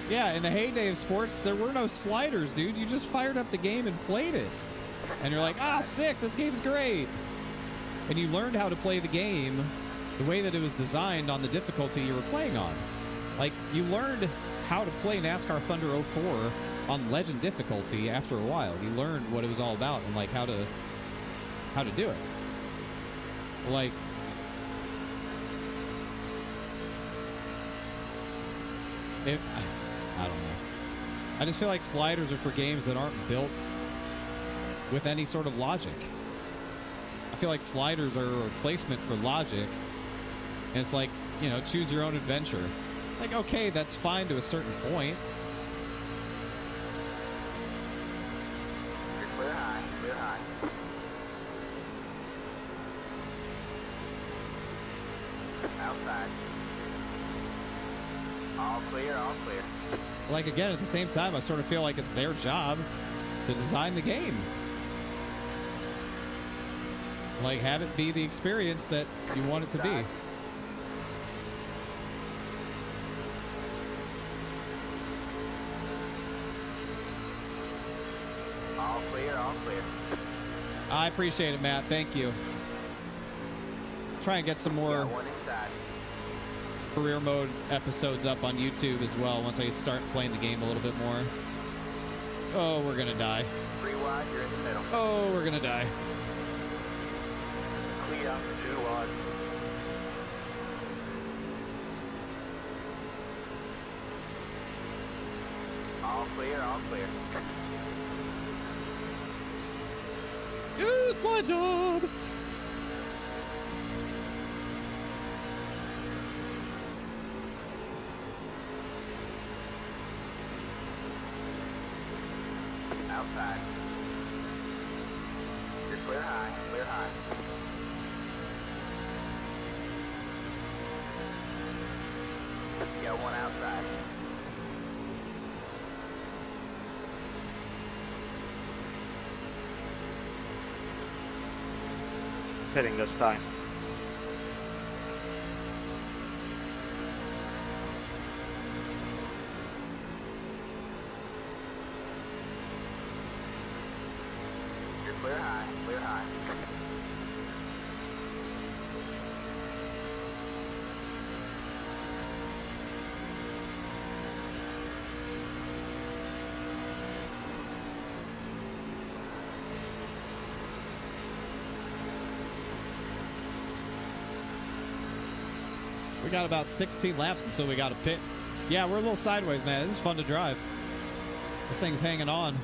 Yeah, in the heyday of sports, there were no sliders, dude. You just fired up the game and played it. And you're like, ah, sick, this game's great. And you learned how to play the game the way that it was designed on the difficulty you were playing on. Like, you learned how to play NASCAR Thunder 04 on Legend difficulty after a while. You learned what it was all about and, like, how to do it. Like, I don't know. I just feel like sliders are for games that aren't built with any sort of logic. I feel like sliders are a replacement for logic. And it's like, you know, choose your own adventure. Like, okay, that's fine to a certain point. You're clear high, clear high. Outside. All clear, all clear. Like, again, at the same time, I sort of feel like it's their job to design the game. Like, have it be the experience that you want it to be. All clear, all clear. I appreciate it, Matt. Thank you. Try and get some more Got 1 inside. career mode episodes up on YouTube as well once I start playing the game a little bit more. Oh, we're gonna die. 3 wide, you're in the middle. Oh, we're gonna die. Clear, 2 wide. All clear, all clear. Use my job. Outside. You're clear high, clear high. You got 1 outside. Hitting this time. You're clear high, clear high. We got about 16 laps until we got a pit. Yeah, we're a little sideways, man. This is fun to drive. This thing's hanging on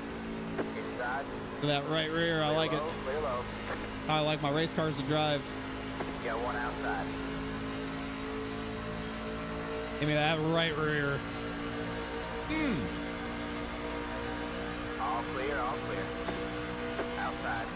Inside. to that right rear. I like it. Clear low. I like my race cars to drive. You got 1 outside. Give me that right rear. All clear, all clear. Outside.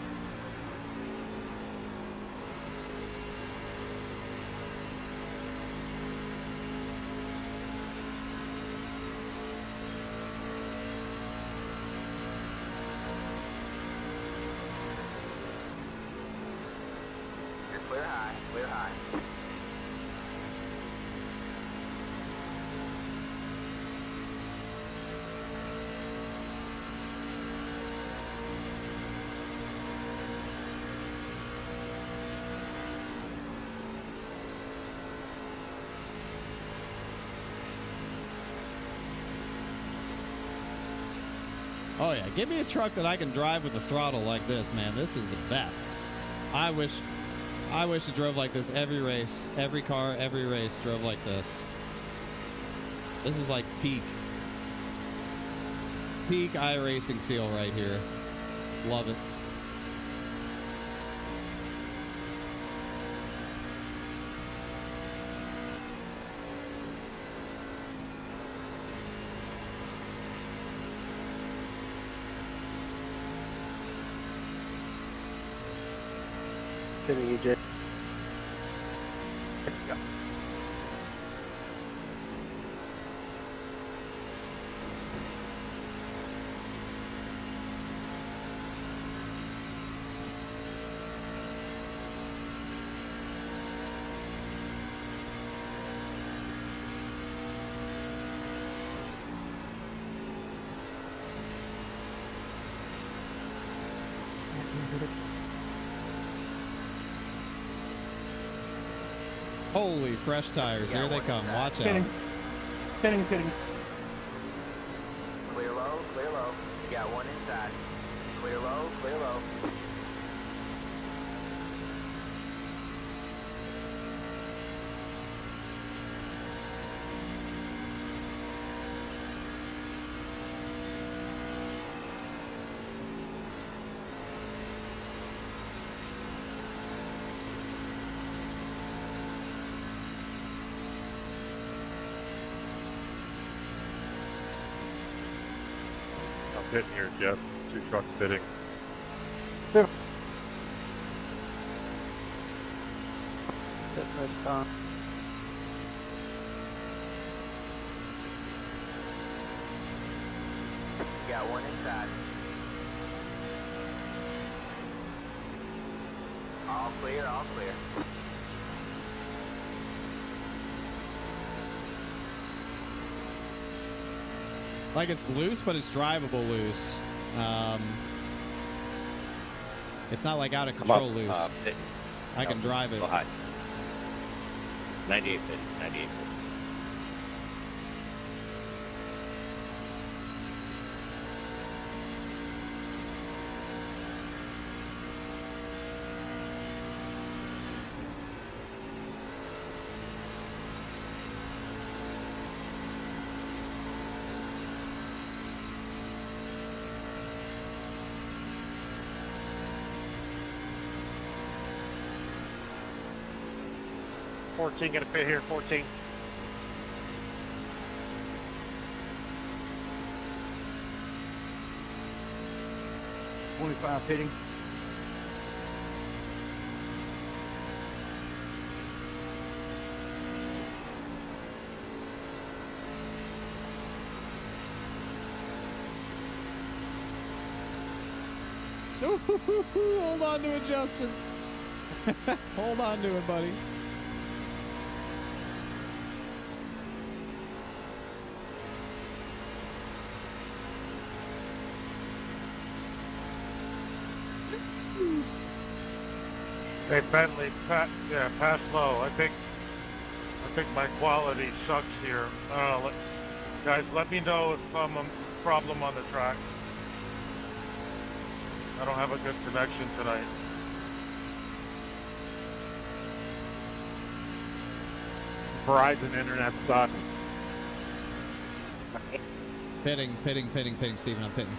Oh yeah, give me a truck that I can drive with the throttle like this, man. This is the best. I wish it drove like this every race. Every car, every race drove like this. This is like peak iRacing feel right here. Love it. Pitting you, Jay. Holy fresh tires. Here they come. Watch out. Pitting. Clear low, clear low. You got one inside. Clear low, clear low. I'm pitting here, Jeff. 2 trucks pitting. You got one inside. All clear, all clear. Like it's loose, but it's drivable loose. It's not like out of control loose. I can drive it. Go high. 98 pitting, 98 pitting. Gonna pit here, 14. Pitting. Hold on to it, Justin. Hold on to it, buddy. Hey, Bentley, pass low. I think my quality sucks here. Guys, let me know if I'm a problem on the track. I don't have a good connection tonight. Verizon internet sucks. Pitting, Steven. I'm pitting.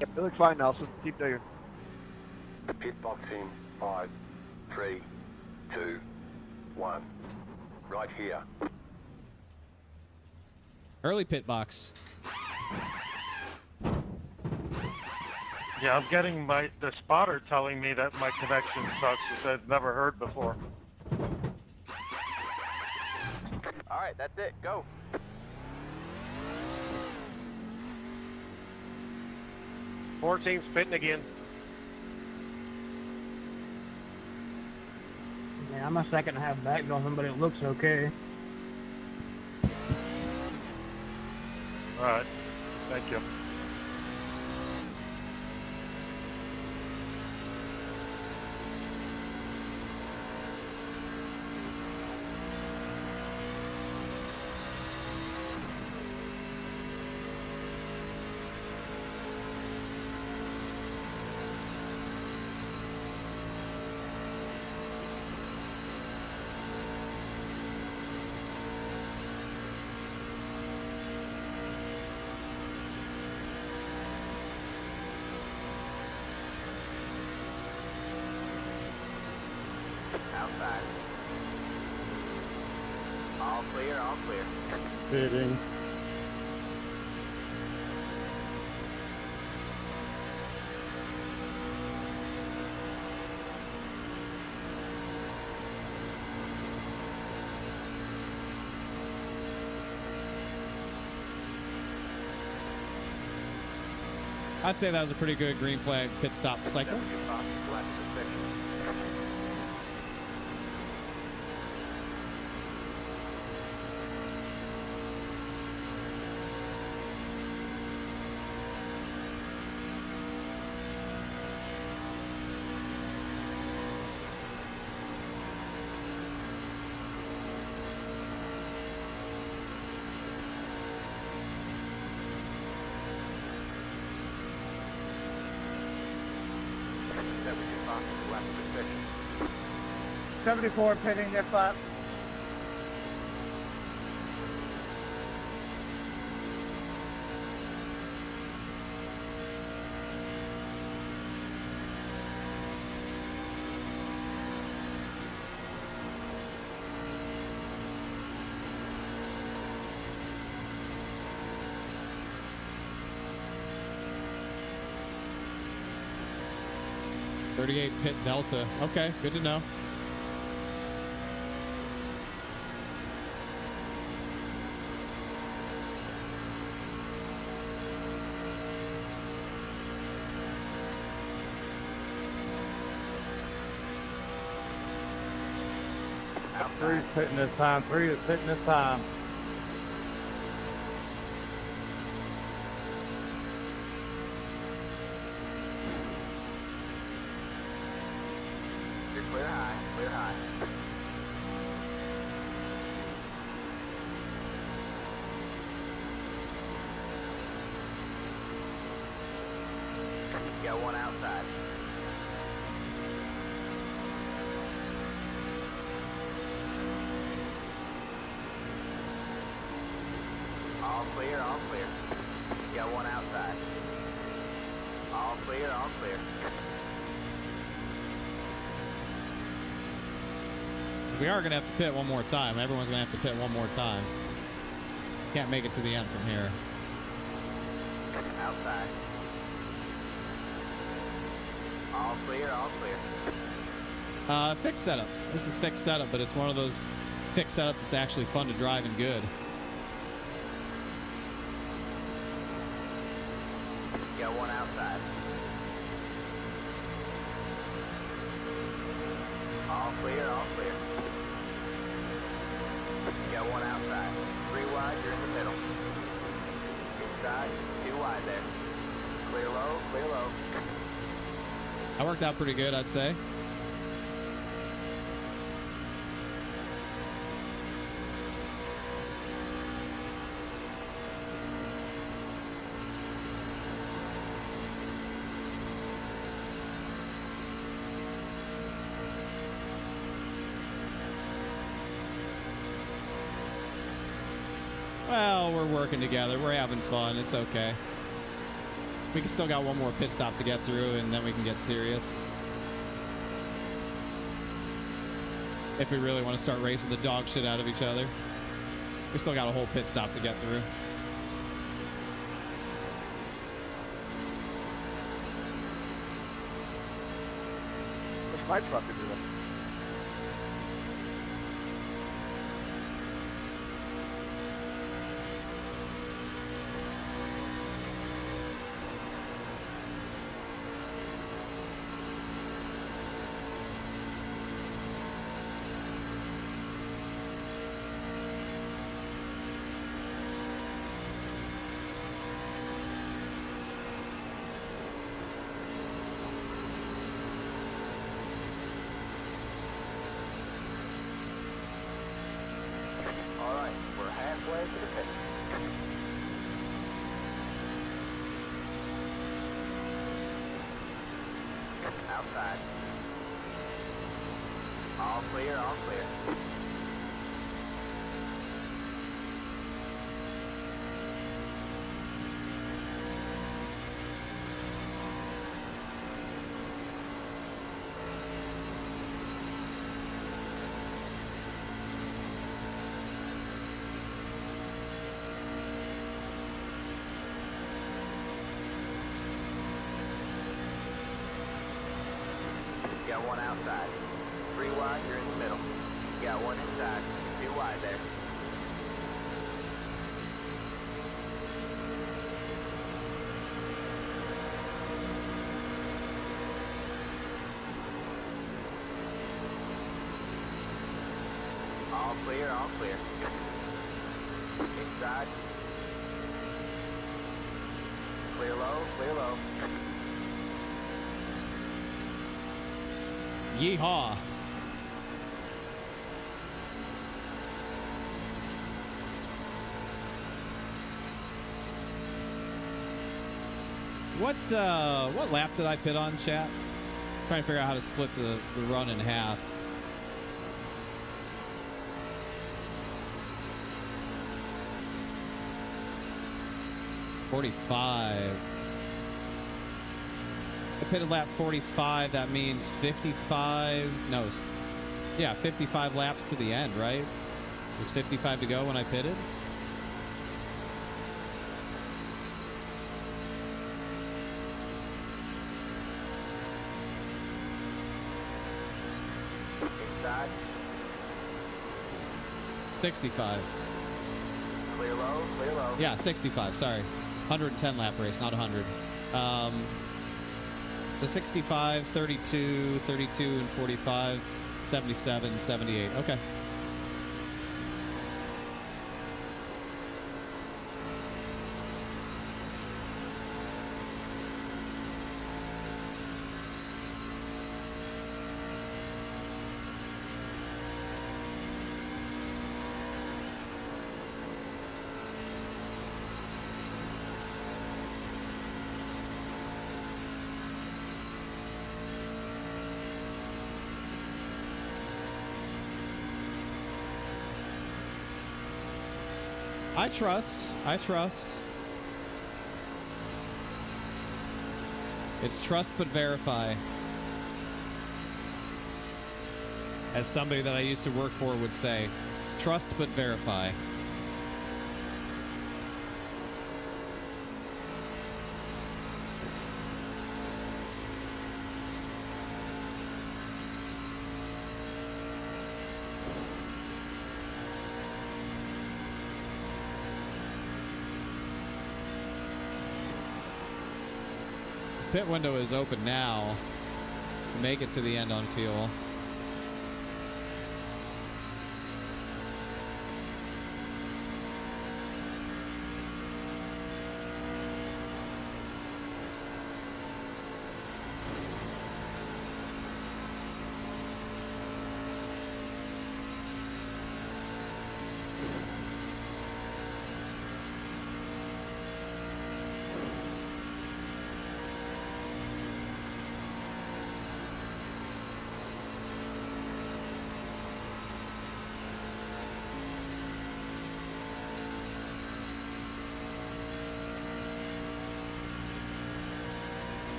Yep, it looks fine, Nelson. Keep digging. Pit box in 5, 3, 2, 1. Right here. Early pit box. Yeah, I'm getting the spotter telling me that my connection sucks, which I've never heard before. All right, that's it. Go. Team's pitting again. Yeah, I'm a second and a half back on him, but it looks okay. All right, thank you. clear, all clear. Pitting. I'd say that was a pretty good green flag pit stop cycle. W Fox, left position. W Fox, left position. 74 pitting their flap. .38 pit delta. Okay, good to know. Three's pitting this time. 3 is pitting this time. You're clear high, clear high. You got one outside. All clear, all clear. You got one outside. All clear, all clear. We are going to have to pit one more time. Everyone's going to have to pit one more time. Can't make it to the end from here. Outside. All clear, all clear. Fixed setup. This is fixed setup, but it's one of those fixed setups that's actually fun to drive and good. You got one outside. All clear, all clear. You got one outside. 3 wide, you're in the middle. Inside, 2 wide there. Clear low, clear low. That worked out pretty good, I'd say. Well, we're working together. We're having fun. It's okay. We can still got one more pit stop to get through, and then we can get serious. If we really want to start racing the dog shit out of each other. We still got a whole pit stop to get through. What's my truck doing? All right, we're halfway to the pit. Outside. All clear, all clear. Got one outside. 3 wide, you're in the middle. Got one inside. 2 wide there. All clear, all clear. Inside. Clear low, clear low. Yeehaw. What lap did I pit on, chat? Trying to figure out how to split the run in half. .45. I pitted lap 45. That means 55. No, yeah, 55 laps to the end, right? It was 55 to go when I pitted. Inside. 65. Clear low, clear low. Yeah, 65. Sorry. 110 lap race, not 100. So 65, 32, 32, and 45, 77, 78. Okay. I trust. It's trust but verify. As somebody that I used to work for would say, trust but verify. Pit window is open now to make it to the end on fuel.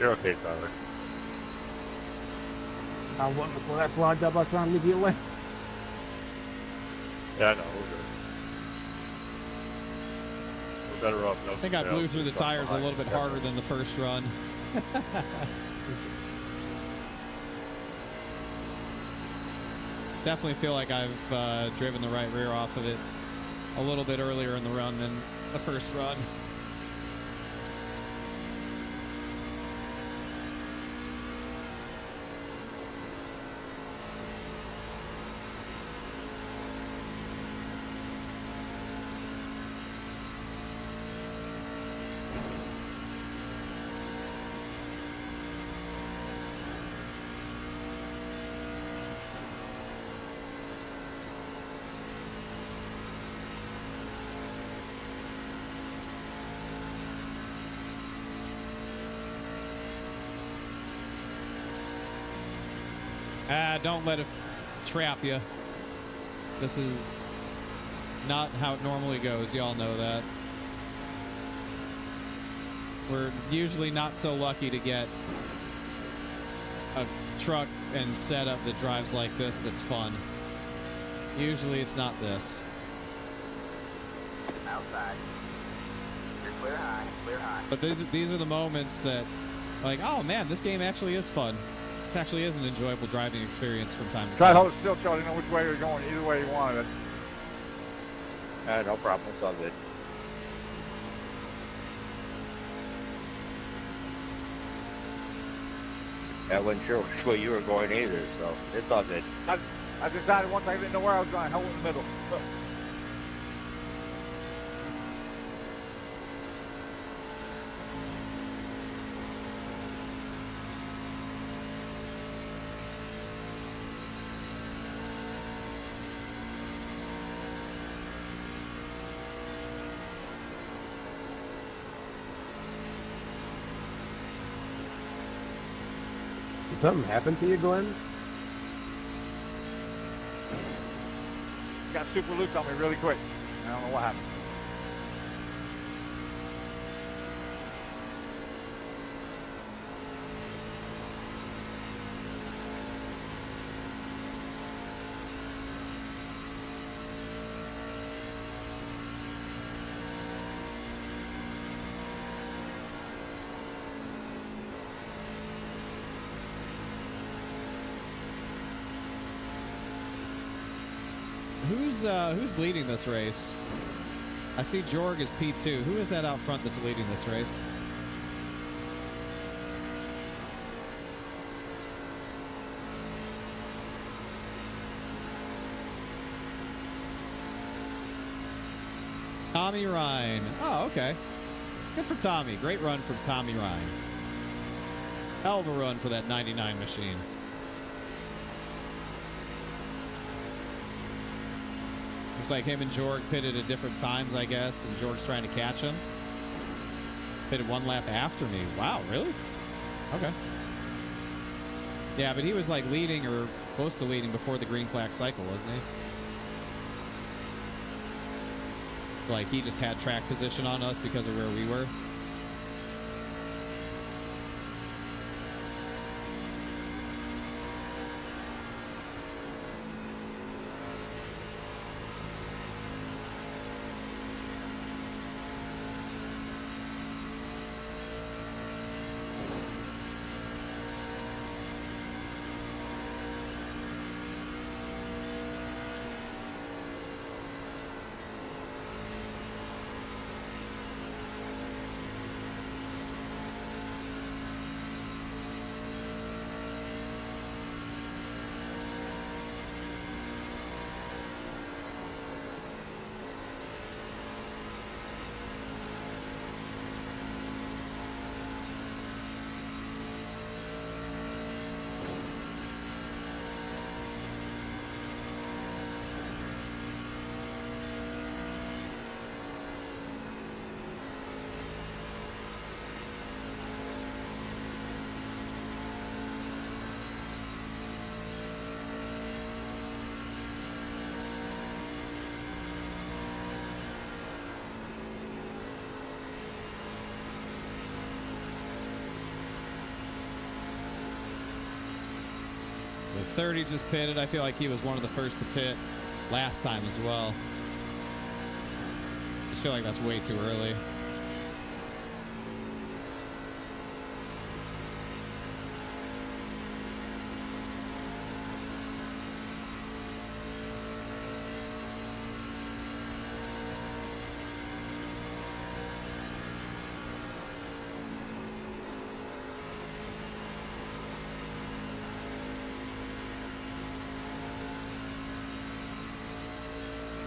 You're okay, Tyler. I wasn't before that flagged up. I was trying to leave you away. Yeah, no, we're good. We're better off. I think I blew through the tires a little bit harder than the first run. Definitely feel like I've driven the right rear off of it a little bit earlier in the run than the first run. Don't let it trap you. This is not how it normally goes. Y'all know that. We're usually not so lucky to get a truck and setup that drives like this that's fun. Usually it's not this. Outside. You're clear high, clear high. But these are the moments that Like, oh man, this game actually is fun. This actually is an enjoyable driving experience from time to Try to time. hold it still, Charlie. Know which way you're going. Either way you wanted it. No problem. It's all good. I wasn't sure which way you were going either, so it's all good. I decided once I didn't know where I was going, hold in the middle. Did something happen to you, Glenn? Got super loose on me really quick. I don't know what happened. Who's leading this race? I see Jorg is P2. Who is that out front that's leading this race? Tommy Ryan. Oh, okay. Good for Tommy. Great run from Tommy Ryan. Hell of a run for that 99 machine. Looks like him and Jorg pitted at different times, I guess, and Jorg's trying to catch him. Pitted one lap after me. Wow, really? Okay. Yeah, but he was like leading or close to leading before the green flag cycle, wasn't he? Like he just had track position on us because of where we were. So 30 just pitted. I feel like he was one of the first to pit last time as well. Just feel like that's way too early.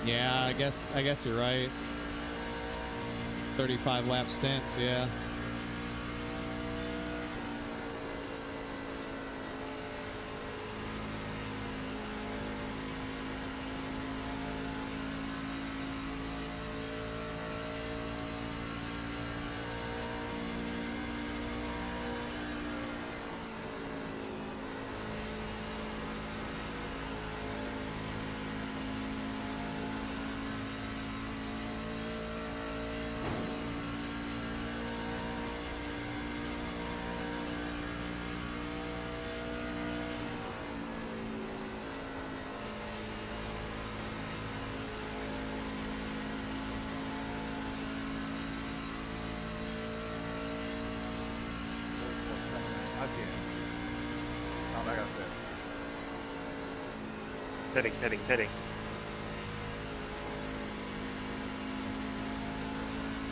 Yeah, I guess you're right. 35 lap stints, yeah. Pitting.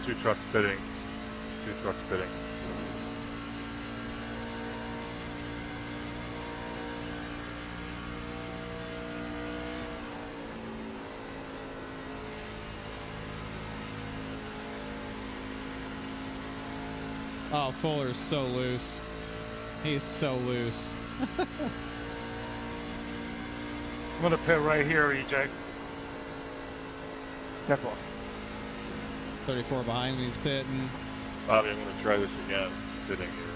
Two trucks pitting. Oh, Fuller's so loose. He's so loose. I'm gonna pit right here, EJ. Careful. 34 behind me, he's pitting. Bobby, I'm gonna try this again. Pitting here.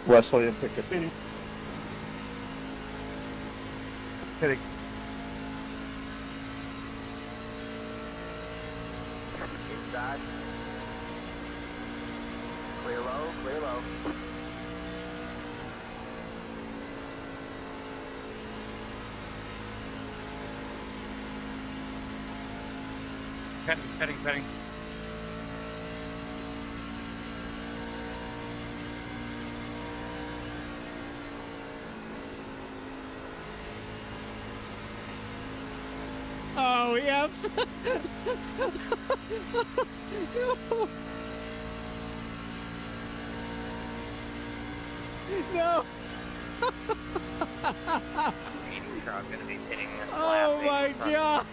Wesley and Pickett. Pitting. Inside. Clear low. Pitting. Oh, yes. No. Truck gonna be hitting this Oh my God.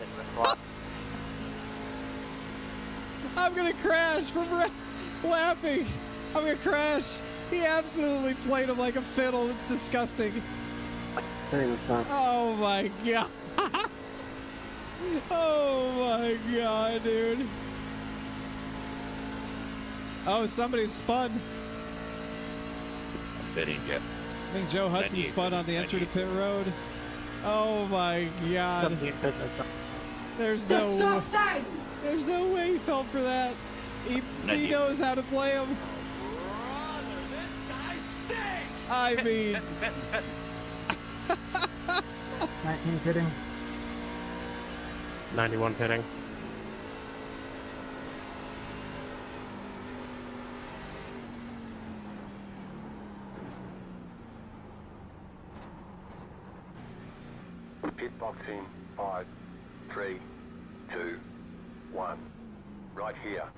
I'm gonna crash from laughing. I'm gonna crash. He absolutely played him like a fiddle. It's disgusting. Oh my God. Oh my God, dude. Oh, somebody spun. I'm bidding you. I think Joe Hudson spun on the entry to pit road. Oh my God. There's no way he fell for that. He knows how to play him. Brother, this guy stinks! I mean, 19 pitting. 91 pitting. Pit box in 5, 3, 2, 1. Right here.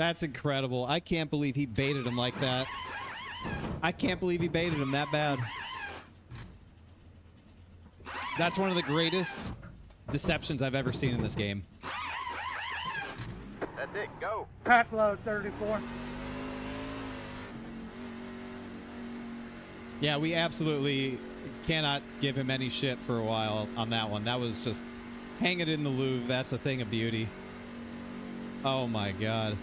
that's incredible. I can't believe he baited him like that. I can't believe he baited him that bad. That's one of the greatest deceptions I've ever seen in this game. That's it, go. Pass low, 34. Yeah, we absolutely cannot give him any shit for a while on that one. That was just hang it in the Louvre. That's a thing of beauty. Oh my God.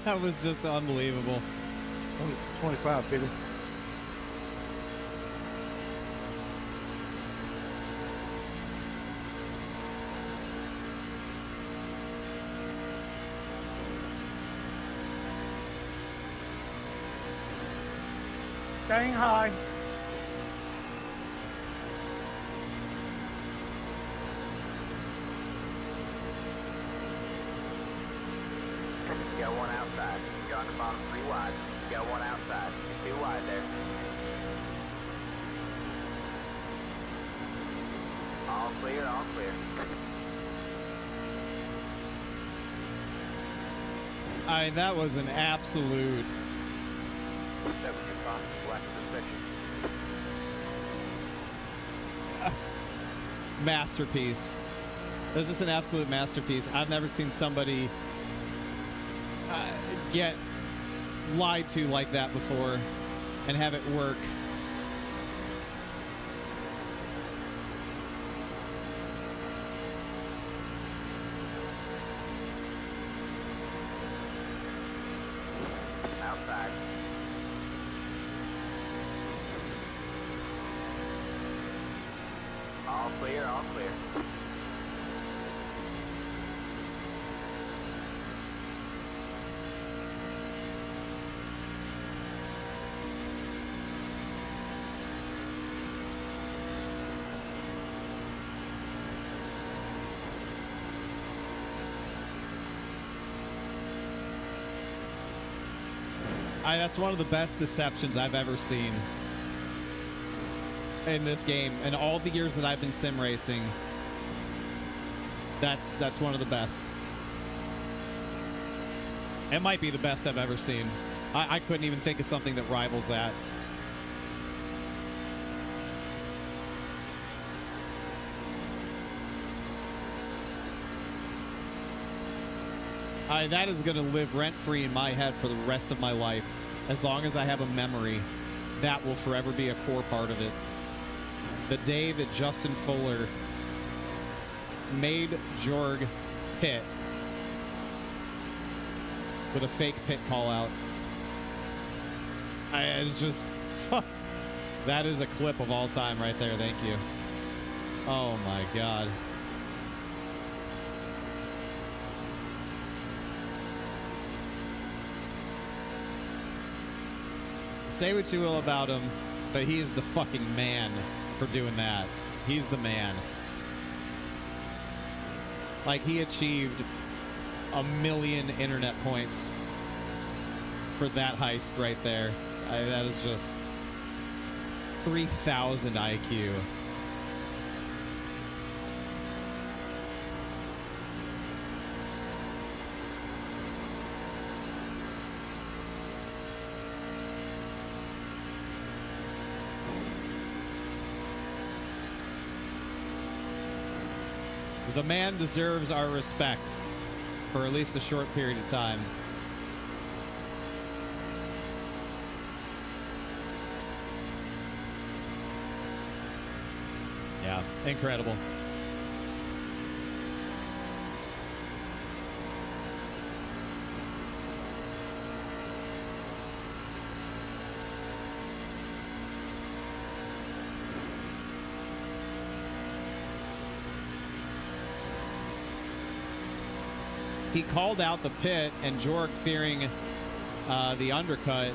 That was just unbelievable. 25, baby. Staying high. You got one outside. You're on the bottom 3 wide. You got one outside. 2 wide there. All clear, all clear. I mean, that was an absolute That was your cross black suspension. masterpiece. It was just an absolute masterpiece. I've never seen somebody get lied to like that before and have it work. outside. All clear, all clear. That's one of the best deceptions I've ever seen in this game. And all the years that I've been sim racing, that's one of the best. It might be the best I've ever seen. I couldn't even think of something that rivals that. That is going to live rent-free in my head for the rest of my life. As long as I have a memory, that will forever be a core part of it. The day that Justin Fuller made Jorg pit with a fake pit call out. It's just, that is a clip of all time right there. Thank you. Oh my God. Say what you will about him, but he is the fucking man for doing that. He's the man. Like, he achieved 1 million internet points for that heist right there. That is just 3,000 IQ. The man deserves our respect for at least a short period of time. Yeah, incredible. He called out the pit, and Jorg, fearing the undercut,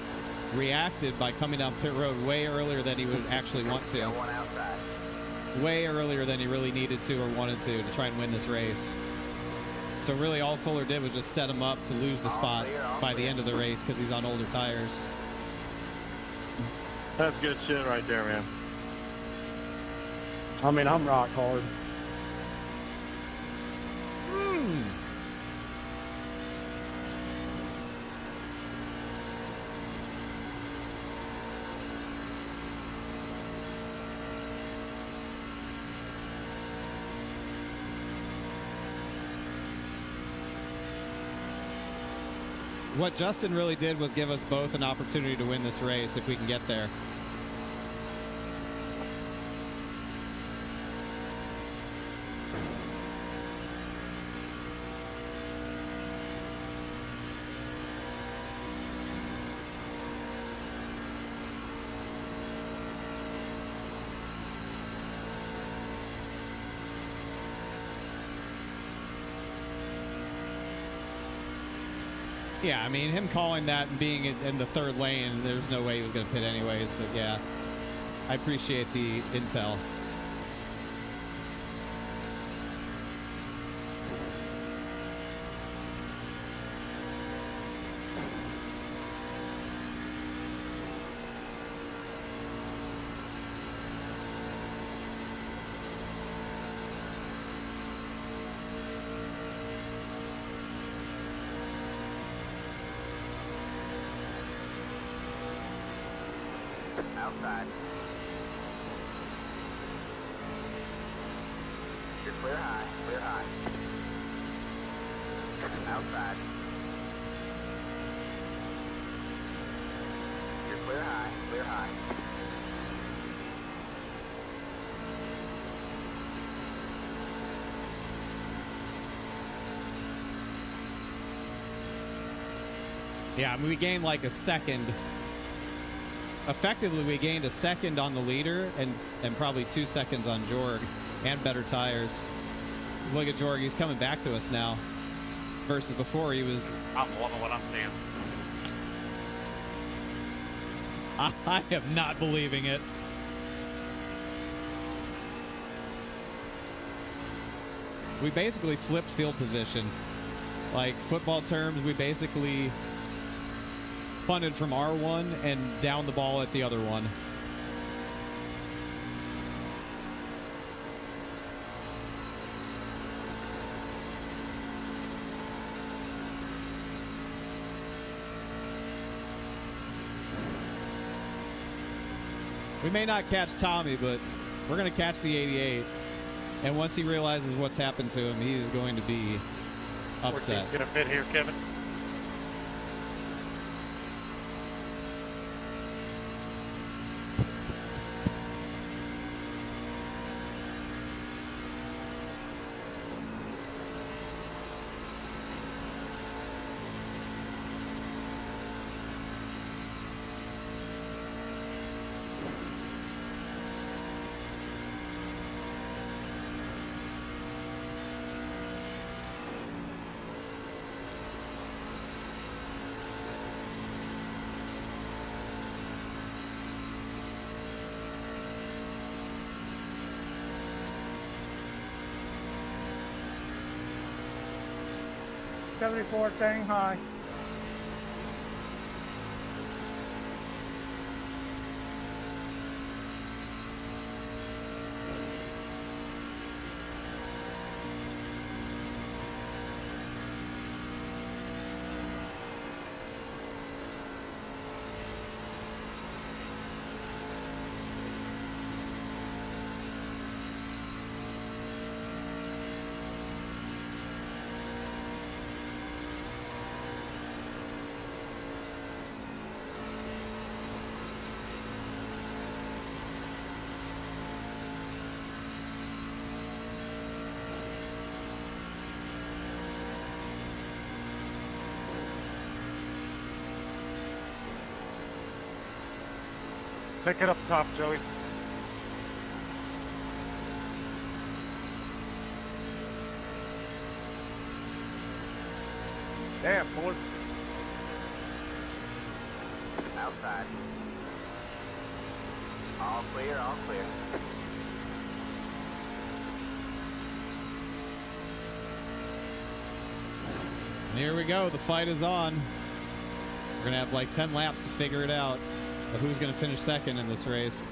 reacted by coming down pit road way earlier than he would actually want to. One outside. Way earlier than he really needed to or wanted to try and win this race. So really all Fuller did was just set him up to lose the spot by the end of the race because he's on older tires. That's good shit right there, man. I mean, I'm rock hard. What Justin really did was give us both an opportunity to win this race if we can get there. Yeah, I mean, him calling that and being in the third lane, there's no way he was going to pit anyways, but yeah, I appreciate the intel. Outside. You're clear high, clear high. Outside. You're clear high, clear high. Yeah, I mean, we gained like a second. Effectively, we gained a second on the leader and probably 2 seconds on Jorg and better tires. Look at Jorg, he's coming back to us now. Versus before, he was... I'm loving what I'm seeing. I am not believing it. We basically flipped field position. Like football terms, we basically punted from R1 and down the ball at the other one. We may not catch Tommy, but we're going to catch the 88. And once he realizes what's happened to him, he is going to be upset. Get a fit here, Kevin. '74 staying high. Pick it up top, Joey. Damn, boy. Outside. All clear, all clear. Here we go. The fight is on. We're going to have like 10 laps to figure it out of who's going to finish second in this race.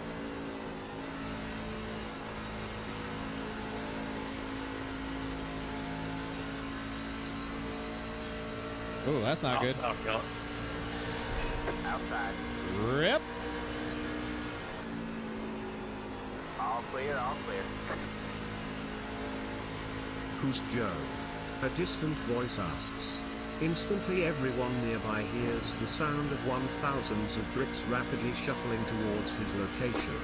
Ooh, that's not good. Outside. Rip. All clear, all clear. Who's Joe? A distant voice asks. Instantly everyone nearby hears the sound of 1,000s of bricks rapidly shuffling towards his location.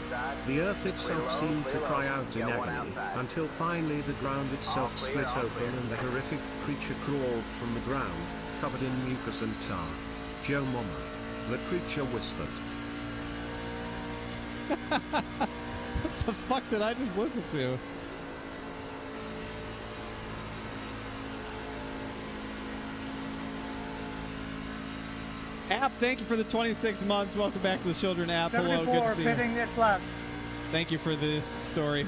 The earth itself seemed to cry out in agony, until finally the ground itself split open and the horrific creature crawled from the ground, covered in mucus and tar. Joe Mama. The creature whispered. What the fuck did I just listen to? App, thank you for the 26 months. Welcome back to the Children app. Hello, good to see you. Pitting this lap. Thank you for the story.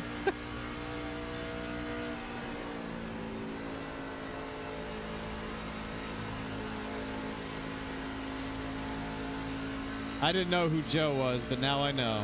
I didn't know who Joe was, but now I know.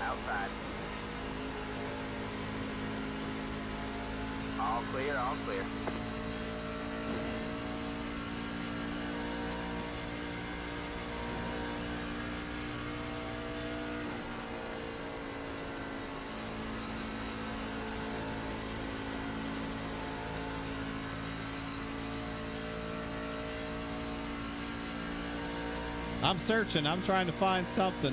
Outside. All clear, all clear. I'm searching. I'm trying to find something.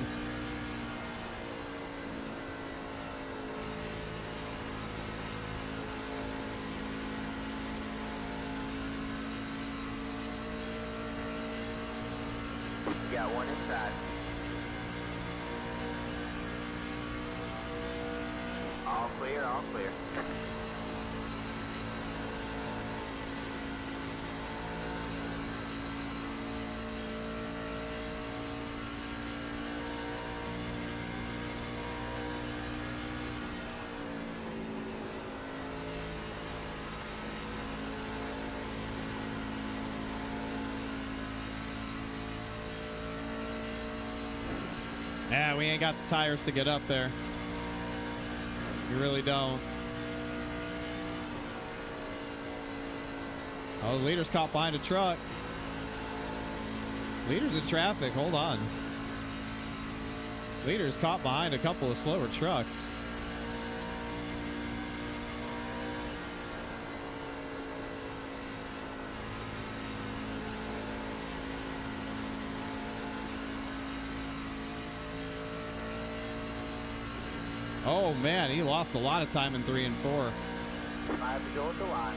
We got one inside. All clear, all clear. Yeah, we ain't got the tires to get up there. You really don't. Oh, the leader's caught behind a truck. Leader's in traffic. Hold on. Leader's caught behind a couple of slower trucks. Oh man, he lost a lot of time in 3 and 4. 5 to go at the line.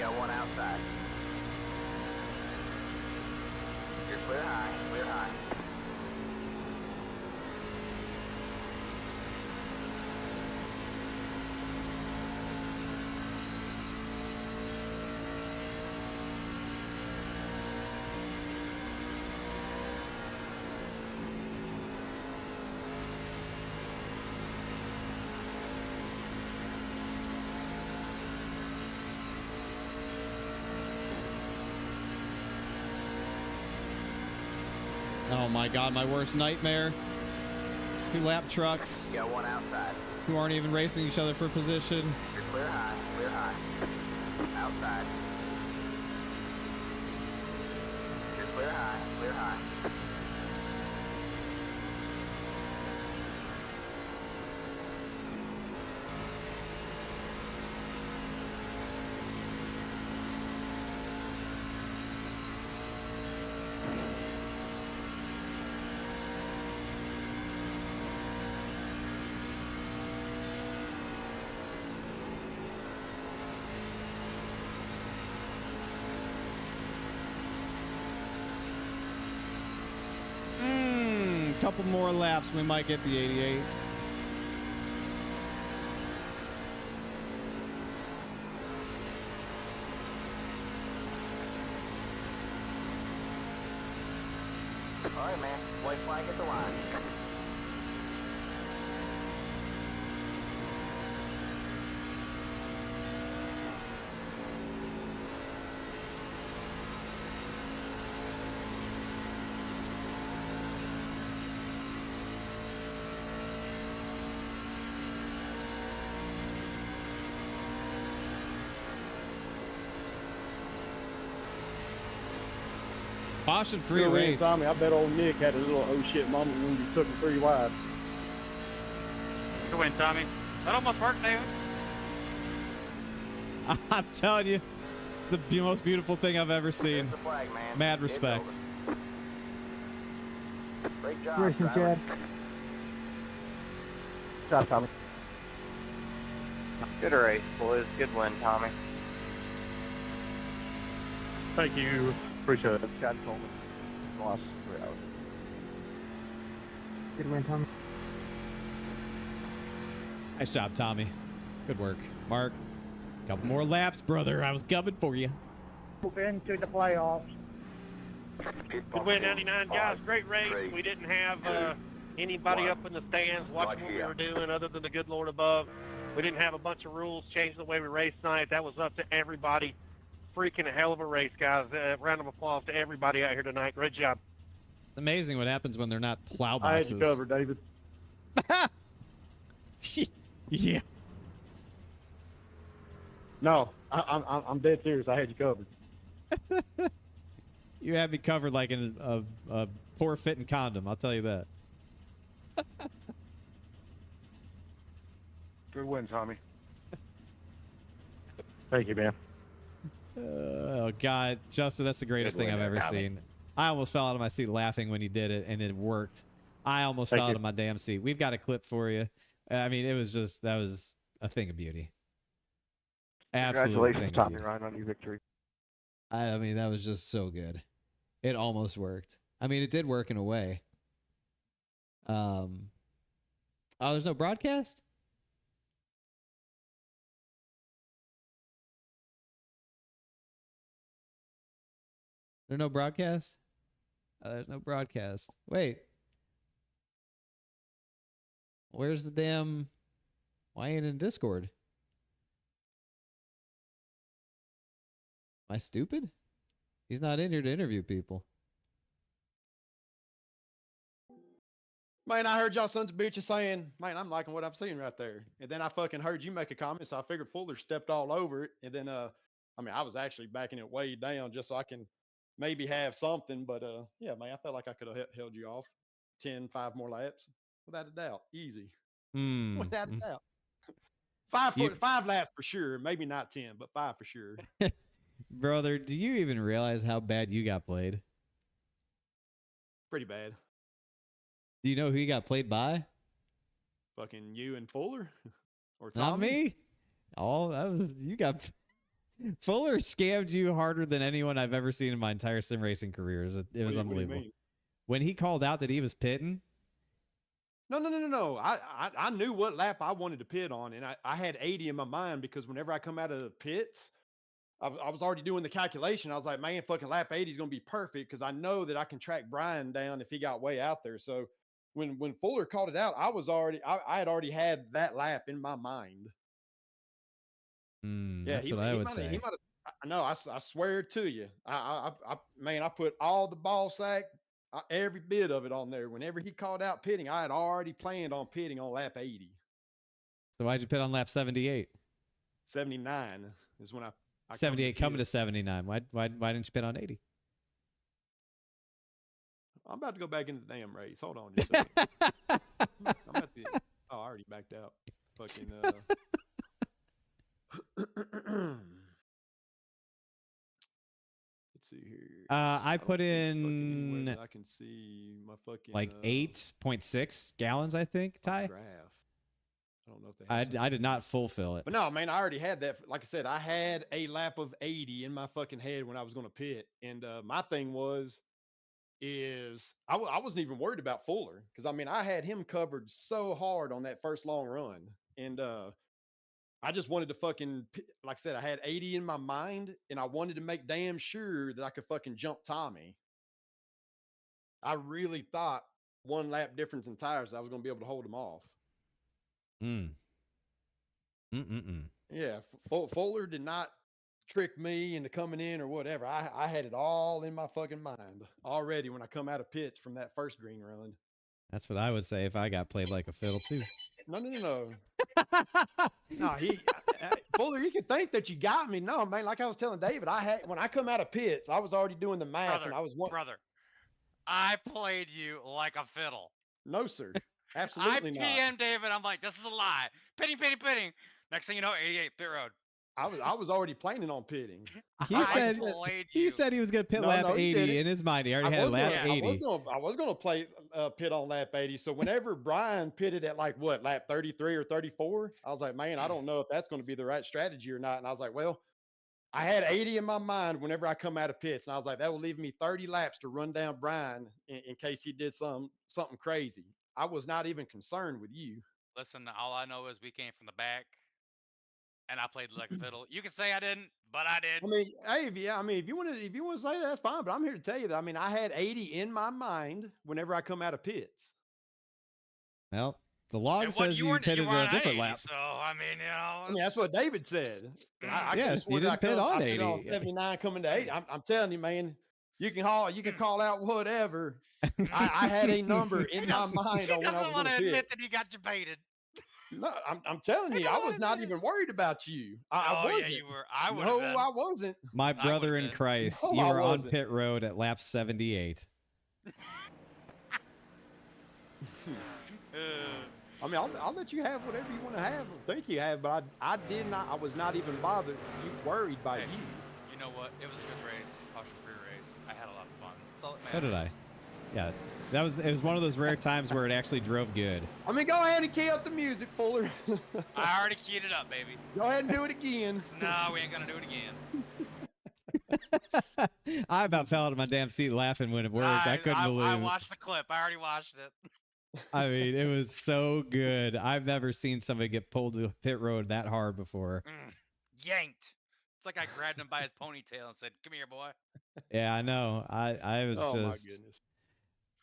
Got one outside. You're clear high, clear high. Oh my god, my worst nightmare. 2 lap trucks Got one outside. who aren't even racing each other for position. You're clear high, clear high. Outside. You're clear high, clear high. Couple more laps, we might get the 88. All right, man. White flag at the line. Caution free Still ran race. Tommy, I bet old Nick had a little oh shit moment when you took him 3 wide. Good win, Tommy. That almost worked, David. I'm telling you, the most beautiful thing I've ever seen. There's the flag, man. Mad It's respect. over. Great job, Racing, driver. Chad. Good job, Tommy. Good race, boys. Good win, Tommy. Thank you. Appreciate it. Chad told me. Lost 3 hours. Good win, Tommy. Nice job, Tommy. Good work. Mark, couple more laps, brother. I was coming for you. Into the playoffs. Good win, 99 guys. Great race. We didn't have anybody up in the stands watching what we were doing other than the good Lord above. We didn't have a bunch of rules change the way we raced tonight. That was up to everybody. Freaking a hell of a race, guys. Round of applause to everybody out here tonight. Great job. It's amazing what happens when they're not plow I had boxes. you covered, David. Yeah. No, I'm dead serious. I had you covered. You had me covered like in a poor fitting condom. I'll tell you that. Good win, Tommy. Thank you, man. Oh God, Justin, that's the greatest thing I've ever seen. I almost fell out of my seat laughing when you did it, and it worked. I almost fell out of my damn seat. We've got a clip for you. I mean, it was just, that was a thing of beauty. Absolutely. Congratulations, Tommy Ryan, on your victory. I mean, that was just so good. It almost worked. I mean, it did work in a way. Oh, there's no broadcast? There's no broadcast? There's no broadcast. Wait. Where's the damn... Why ain't it in Discord? Am I stupid? He's not in here to interview people. Man, I heard y'all sons of bitches saying, man, I'm liking what I'm seeing right there. And then I fucking heard you make a comment, so I figured Fuller stepped all over it. And then, I mean, I was actually backing it way down just so I can maybe have something. But, yeah, man, I felt like I could have held you off 5 more laps. Without a doubt. Easy. Without a doubt. 5 laps for sure. Maybe not 10, but 5 for sure. Brother, do you even realize how bad you got played? Pretty bad. Do you know who you got played by? Fucking you and Fuller? Or Tommy? Not me. Oh, that was, you got... Fuller scammed you harder than anyone I've ever seen in my entire sim racing career. It was unbelievable. When he called out that he was pitting... No. I knew what lap I wanted to pit on, and I had 80 in my mind because whenever I come out of the pits, I was already doing the calculation. I was like, man, fucking lap 80 is going to be perfect because I know that I can track Brian down if he got way out there. So when Fuller called it out, I had already had that lap in my mind. Yeah, that's what I would say. No, I swear to you. Man, I put all the ball sack, every bit of it on there. Whenever he called out pitting, I had already planned on pitting on lap 80. So why'd you pit on lap 78? 79 is when I 78 coming to 79. Why didn't you pit on 80? I'm about to go back into the damn race. Hold on just a second. I'm about to, I already backed out. Fucking let's see here. I put in I can see my fucking like 8.6 gallons, I think, Ty. Graph. I don't know if they I did not fulfill it. But no, man, I already had that. Like I said, I had a lap of 80 in my fucking head when I was going to pit. And my thing I wasn't even worried about Fuller because I mean, I had him covered so hard on that first long run. And I just wanted to fucking, like I said, I had 80 in my mind and I wanted to make damn sure that I could fucking jump Tommy. I really thought 1 lap difference in tires, I was going to be able to hold him off. Yeah, Fuller did not trick me into coming in or whatever. I had it all in my fucking mind already when I come out of pits from that first green run. That's what I would say if I got played like a fiddle too. No. No, Fuller, you can think that you got me. No, man, like I was telling David, when I come out of pits, I was already doing the math. Brother, I played you like a fiddle. No, sir. Absolutely not. I PM David. I'm like, this is a lie. Pitting. Next thing you know, 88 pit road. I was already planning on pitting. He said he was going to pit lap 80 in his mind. He already had lap 80. I was going to play pit on lap 80. So whenever Brian pitted at like what, lap 33 or 34, I was like, man, I don't know if that's going to be the right strategy or not. And I was like, well, I had 80 in my mind whenever I come out of pits. And I was like, that will leave me 30 laps to run down Brian in case he did something crazy. I was not even concerned with you. Listen, all I know is we came from the back, and I played like a fiddle. You can say I didn't, but I did. I mean, hey, if you want to say that, that's fine. But I'm here to tell you that. I mean, I had 80 in my mind whenever I come out of pits. Well, the log says you pitted a different 80, lap. So I mean, you know, I mean, that's what David said. I Yeah, you didn't pit on 80. I 79 coming to 80. I'm telling you, man. You can call out whatever. I had a number in my mind. He doesn't want to admit that he got you baited. No, I'm telling you, I was not even worried about you. I wasn't. Yeah, you were. I would. No, I wasn't. My brother in Christ, you were on pit road at lap 78. I mean, I'll let you have whatever you want to have. Think you have, but I did not. I was not even bothered. You worried by you. You know what? It was a good race, caution-free race. I had a lot of fun. That's all that So matters. did I. Yeah, it was one of those rare times where it actually drove good. I mean, go ahead and key up the music, Fuller. I already keyed it up, baby. Go ahead and do it again. No, we ain't gonna do it again. I about fell out of my damn seat laughing when it worked. I couldn't believe it. I watched the clip. I already watched it. I mean, it was so good. I've never seen somebody get pulled to pit road that hard before. Yanked. It's like I grabbed him by his ponytail and said, "Come here, boy." Yeah, I know. I was oh just. My goodness.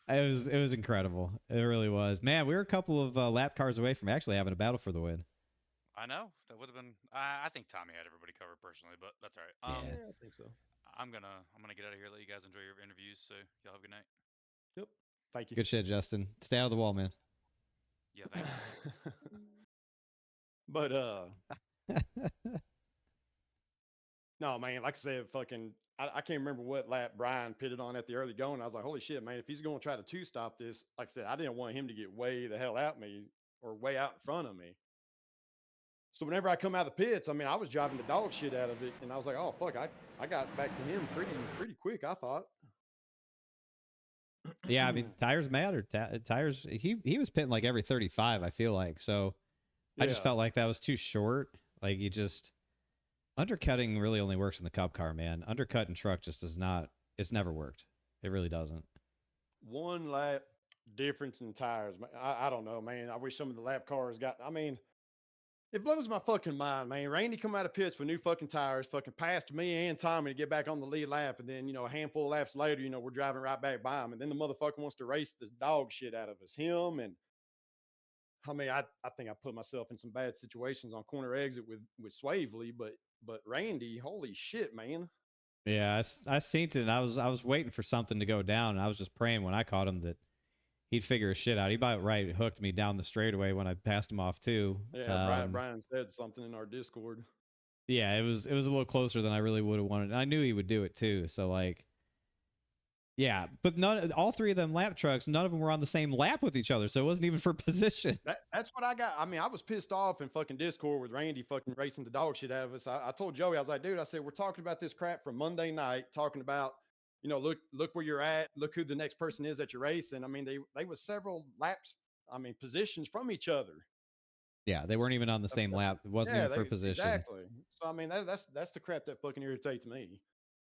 It was incredible. It really was. Man, we were a couple of lap cars away from actually having a battle for the win. I know. That would have been. I think Tommy had everybody covered personally, but that's all right. Yeah, I think so. I'm gonna get out of here. Let you guys enjoy your interviews. So y'all have a good night. Yep. Thank you. Good shit, Justin. Stay out of the wall, man. Yeah, thanks. But no, man. Like I said, fucking. I can't remember what lap Brian pitted on at the early going. I was like, holy shit, man, if he's going to try to two-stop this, like I said, I didn't want him to get way the hell out me or way out in front of me. So whenever I come out of the pits, I mean, I was driving the dog shit out of it, and I was like, oh, fuck, I got back to him pretty quick, I thought. Yeah, I mean, tires matter. Tires, he was pitting like every 35, I feel like. So I just felt like that was too short. Like, you just... Undercutting really only works in the Cup car, man. Undercut in truck just does not. It's never worked. It really doesn't. One lap difference in tires. I don't know, man. I wish some of the lap cars got. I mean, it blows my fucking mind, man. Randy come out of pits with new fucking tires, fucking passed me and Tommy to get back on the lead lap, and then a handful of laps later, we're driving right back by him, and then the motherfucker wants to race the dog shit out of us. Him and. I mean, I think I put myself in some bad situations on corner exit with Swavely, but Randy, holy shit, man. Yeah, I seen it, and I was waiting for something to go down, and I was just praying when I caught him that he'd figure his shit out. He about right hooked me down the straightaway when I passed him off too. Yeah, Brian said something in our Discord. Yeah, it was a little closer than I really would have wanted. And I knew he would do it too. So like, yeah, but all three of them lap trucks, none of them were on the same lap with each other, so it wasn't even for position. That's what I got. I mean, I was pissed off in fucking Discord with Randy fucking racing the dog shit out of us. I told Joey, I was like, dude, I said, we're talking about this crap from Monday night, talking about, look where you're at, look who the next person is that you're racing. I mean, they was several laps, positions from each other. Yeah, they weren't even on the same lap. It wasn't even for position. Exactly. So I mean, that's the crap that fucking irritates me.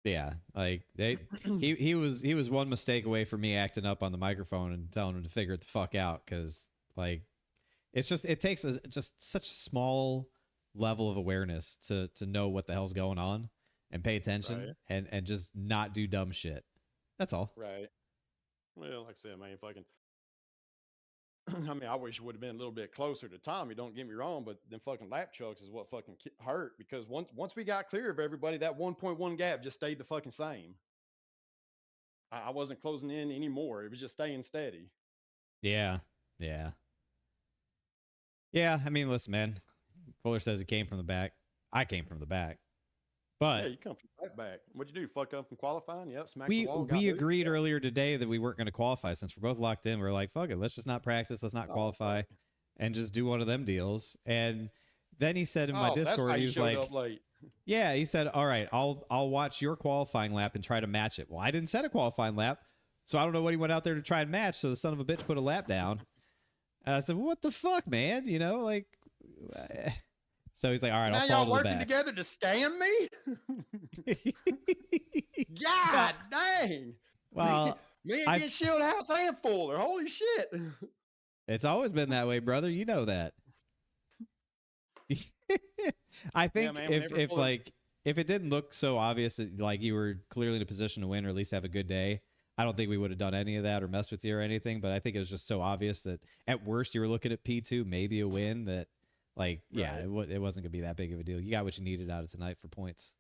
Yeah, like he was one mistake away from me acting up on the microphone and telling him to figure it the fuck out, because like it takes just such a small level of awareness to know what the hell's going on and pay attention and just not do dumb shit. That's all. Right. Well, like I said, man, fucking. I mean, I wish it would have been a little bit closer to Tommy. Don't get me wrong, but them fucking lap chucks is what fucking hurt, because once we got clear of everybody, that 1.1 gap just stayed the fucking same. I wasn't closing in anymore. It was just staying steady. Yeah. I mean, listen, man. Fuller says he came from the back. I came from the back. But yeah, you come from right back. What'd you do? Fuck up from qualifying? Yep, smack we the wall. We agreed earlier today that we weren't going to qualify, since we're both locked in. We're like, fuck it, let's just not practice, let's not qualify, and just do one of them deals. And then he said in my Discord, he was like, yeah, he said, all right, I'll watch your qualifying lap and try to match it. Well, I didn't set a qualifying lap, so I don't know what he went out there to try and match. So the son of a bitch put a lap down. And I said, what the fuck, man? Like. So he's like, all right, now I'll fall to the y'all working back. together to scam me? God dang. Well, me against Shield House and Fuller. Holy shit. It's always been that way, brother. You know that. I think man, if it didn't look so obvious that like you were clearly in a position to win or at least have a good day, I don't think we would have done any of that or messed with you or anything. But I think it was just so obvious that at worst you were looking at P2, maybe a win. That like yeah, it wasn't gonna be that big of a deal. You got what you needed out of tonight for points.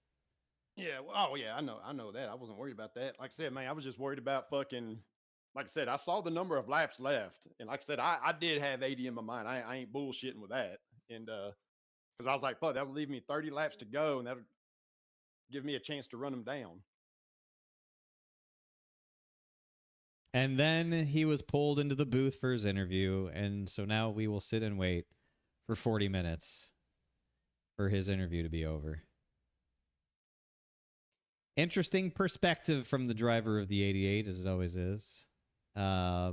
Yeah. Well, oh yeah, I know that. I wasn't worried about that. Like I said, man, I was just worried about fucking. Like I said, I saw the number of laps left, and like I said, I did have 80 in my mind. I ain't bullshitting with that, and because I was like, fuck, that would leave me 30 laps to go, and that would give me a chance to run them down. And then he was pulled into the booth for his interview, and so now we will sit and wait for 40 minutes for his interview to be over. Interesting perspective from the driver of the 88, as it always is. Yeah,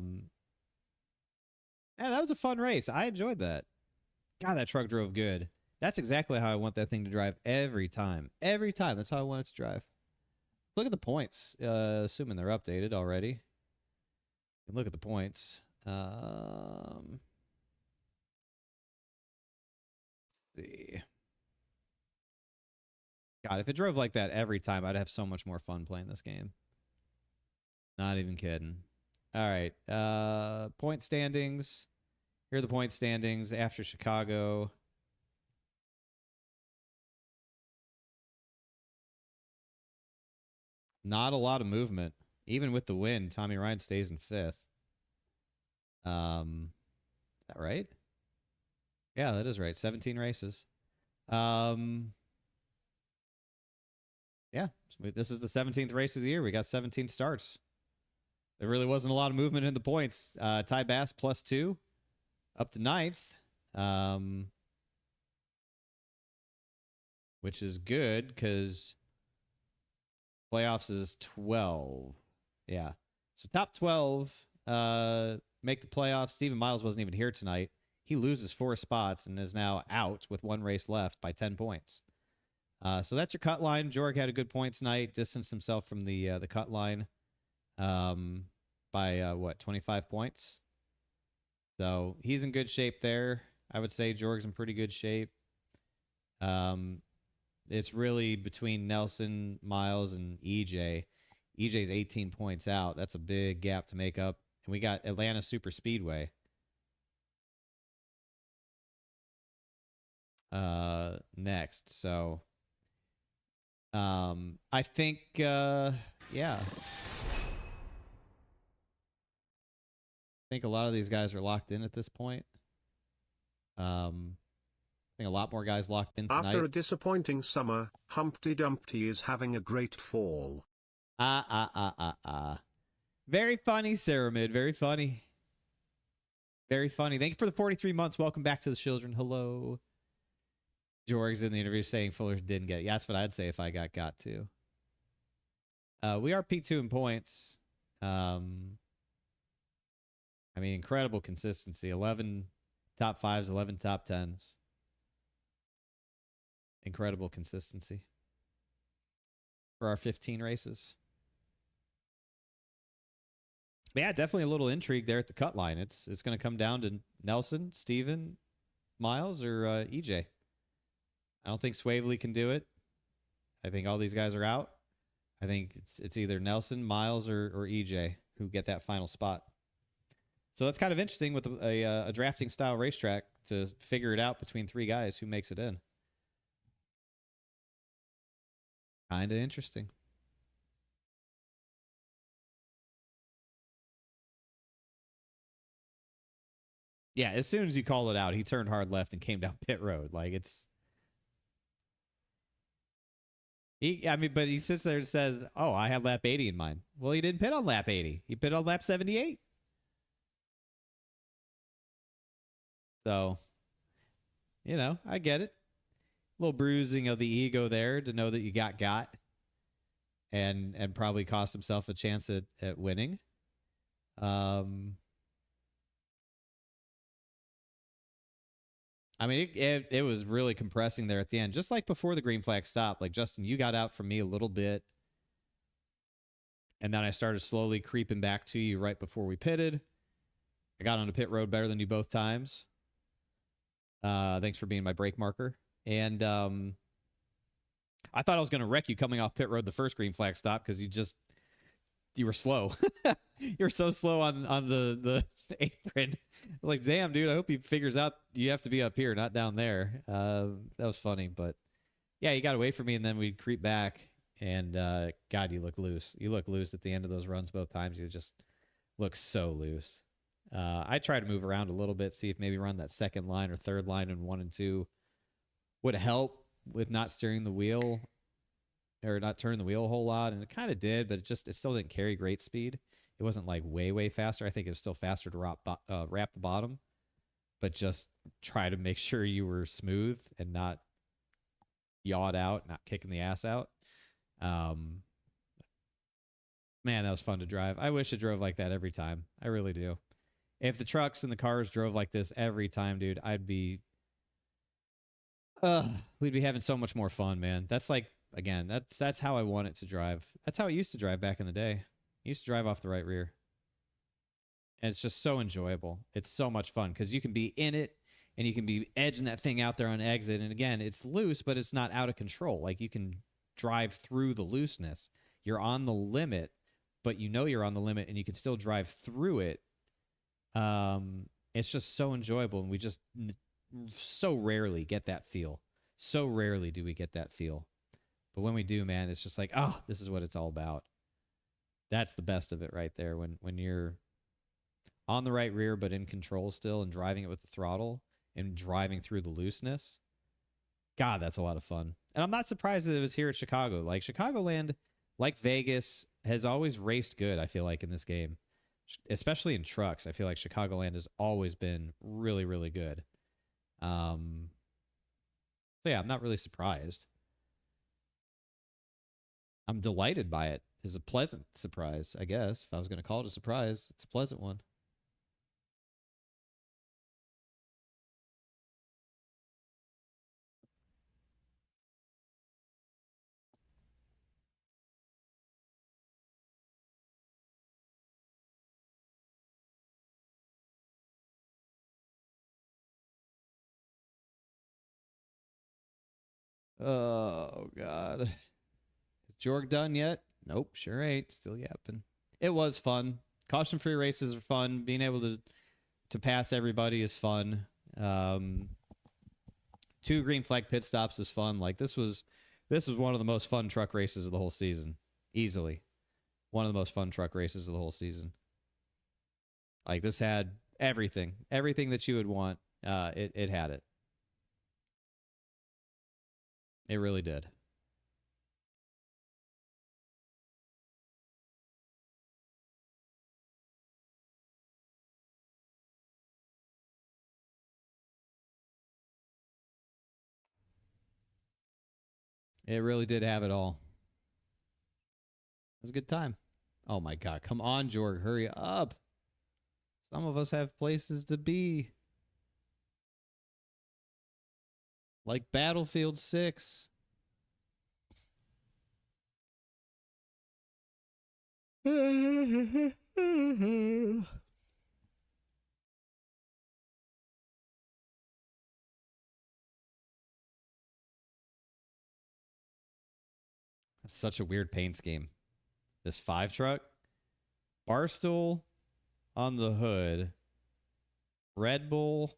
that was a fun race. I enjoyed that. God, that truck drove good. That's exactly how I want that thing to drive every time. Every time. That's how I want it to drive. Look at the points, assuming they're updated already. Look at the points. Let's see. God, if it drove like that every time, I'd have so much more fun playing this game. Not even kidding. All right. Point standings. Here are the point standings after Chicago. Not a lot of movement. Even with the win, Tommy Ryan stays in 5th. Is that right? Yeah, that is right. 17 races. Yeah, this is the 17th race of the year. We got 17 starts. There really wasn't a lot of movement in the points. Ty Bass +2 up to 9th, which is good because playoffs is 12. Yeah. So top 12 make the playoffs. Steven Miles wasn't even here tonight. He loses 4 spots and is now out with 1 race left by 10 points. So that's your cut line. Jorg had a good point tonight, distanced himself from the cut line by, 25 points. So he's in good shape there. I would say Jorg's in pretty good shape. It's really between Nelson, Miles, and EJ. EJ's 18 points out. That's a big gap to make up. And we got Atlanta Super Speedway. Next. So I think yeah. I think a lot of these guys are locked in at this point. I think a lot more guys locked in tonight. After a disappointing summer, Humpty Dumpty is having a great fall. Very funny, Ceramid. Very funny. Very funny. Thank you for the 43 months. Welcome back to the children. Hello. Jorg's in the interview saying Fuller didn't get it. Yeah, that's what I'd say if I got to. We are P2 in points. I mean, incredible consistency. 11 top 5s, 11 top 10s. Incredible consistency for our 15 races. But yeah, definitely a little intrigue there at the cut line. It's going to come down to Nelson, Steven, Miles, or EJ. I don't think Swavely can do it. I think all these guys are out. I think it's either Nelson, Miles, or EJ who get that final spot. So that's kind of interesting with a drafting style racetrack to figure it out between 3 guys who makes it in. Kind of interesting. Yeah, as soon as you call it out, he turned hard left and came down pit road. Like it's... but he sits there and says, oh, I had lap 80 in mind. Well, he didn't pit on lap 80. He pit on lap 78. So, you know, I get it. A little bruising of the ego there to know that you got and probably cost himself a chance at winning. I mean, it was really compressing there at the end, just like before the green flag stopped. Like, Justin, you got out from me a little bit, and then I started slowly creeping back to you right before we pitted. I got onto pit road better than you both times. Thanks for being my brake marker. And I thought I was going to wreck you coming off pit road the first green flag stop because you were slow. You were so slow on the apron. Like, damn, dude, I hope he figures out you have to be up here, not down there. That was funny. But, yeah, you got away from me, and then we creep back. And, God, you look loose. You look loose at the end of those runs both times. You just look so loose. I try to move around a little bit, see if maybe run that second line or third line in 1 and 2 would help with not steering the wheel or not turning the wheel a whole lot. And it kind of did, but it still didn't carry great speed. It wasn't like way faster. I think it was still faster to wrap the bottom, but just try to make sure you were smooth and not yawed out, not kicking the ass out. Man, that was fun to drive. I wish it drove like that every time. I really do. If the trucks and the cars drove like this every time, dude, we'd be having so much more fun, man. That's like, again, that's how I want it to drive. That's how I used to drive back in the day. I used to drive off the right rear. And it's just so enjoyable. It's so much fun because you can be in it and you can be edging that thing out there on exit. And again, it's loose, but it's not out of control. Like, you can drive through the looseness. You're on the limit, but you know you're on the limit and you can still drive through it. It's just so enjoyable, and we just so rarely get that feel. So rarely do we get that feel. But when we do, man, it's just like, oh, this is what it's all about. That's the best of it right there. When you're on the right rear but in control still and driving it with the throttle and driving through the looseness. God, that's a lot of fun. And I'm not surprised that it was here at Chicago. Like, Chicagoland, like Vegas, has always raced good, I feel like, in this game. Especially in trucks. I feel like Chicagoland has always been really, really good. So, yeah, I'm not really surprised. I'm delighted by it. It's a pleasant surprise, I guess. If I was going to call it a surprise, it's a pleasant one. Oh, God. Is Jorg done yet? Nope, sure ain't. Still yapping. It was fun. Caution-free races are fun. Being able to pass everybody is fun. 2 green flag pit stops is fun. Like, this was one of the most fun truck races of the whole season. Easily. One of the most fun truck races of the whole season. Like, this had everything. Everything that you would want. It had it. It really did. It really did have it all. It was a good time. Oh my God. Come on, Jorg. Hurry up. Some of us have places to be. Like Battlefield 6. That's such a weird paint scheme. This 5 truck. Barstool on the hood. Red Bull.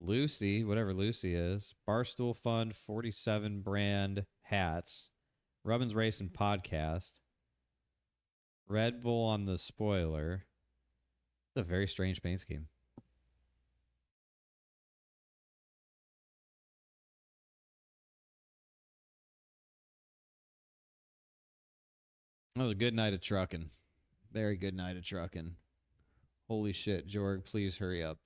Lucy, whatever Lucy is. Barstool Fund 47 brand hats. Rubbins Racing podcast. Red Bull on the spoiler. It's a very strange paint scheme. That was a good night of trucking. Very good night of trucking. Holy shit, Jorg, please hurry up.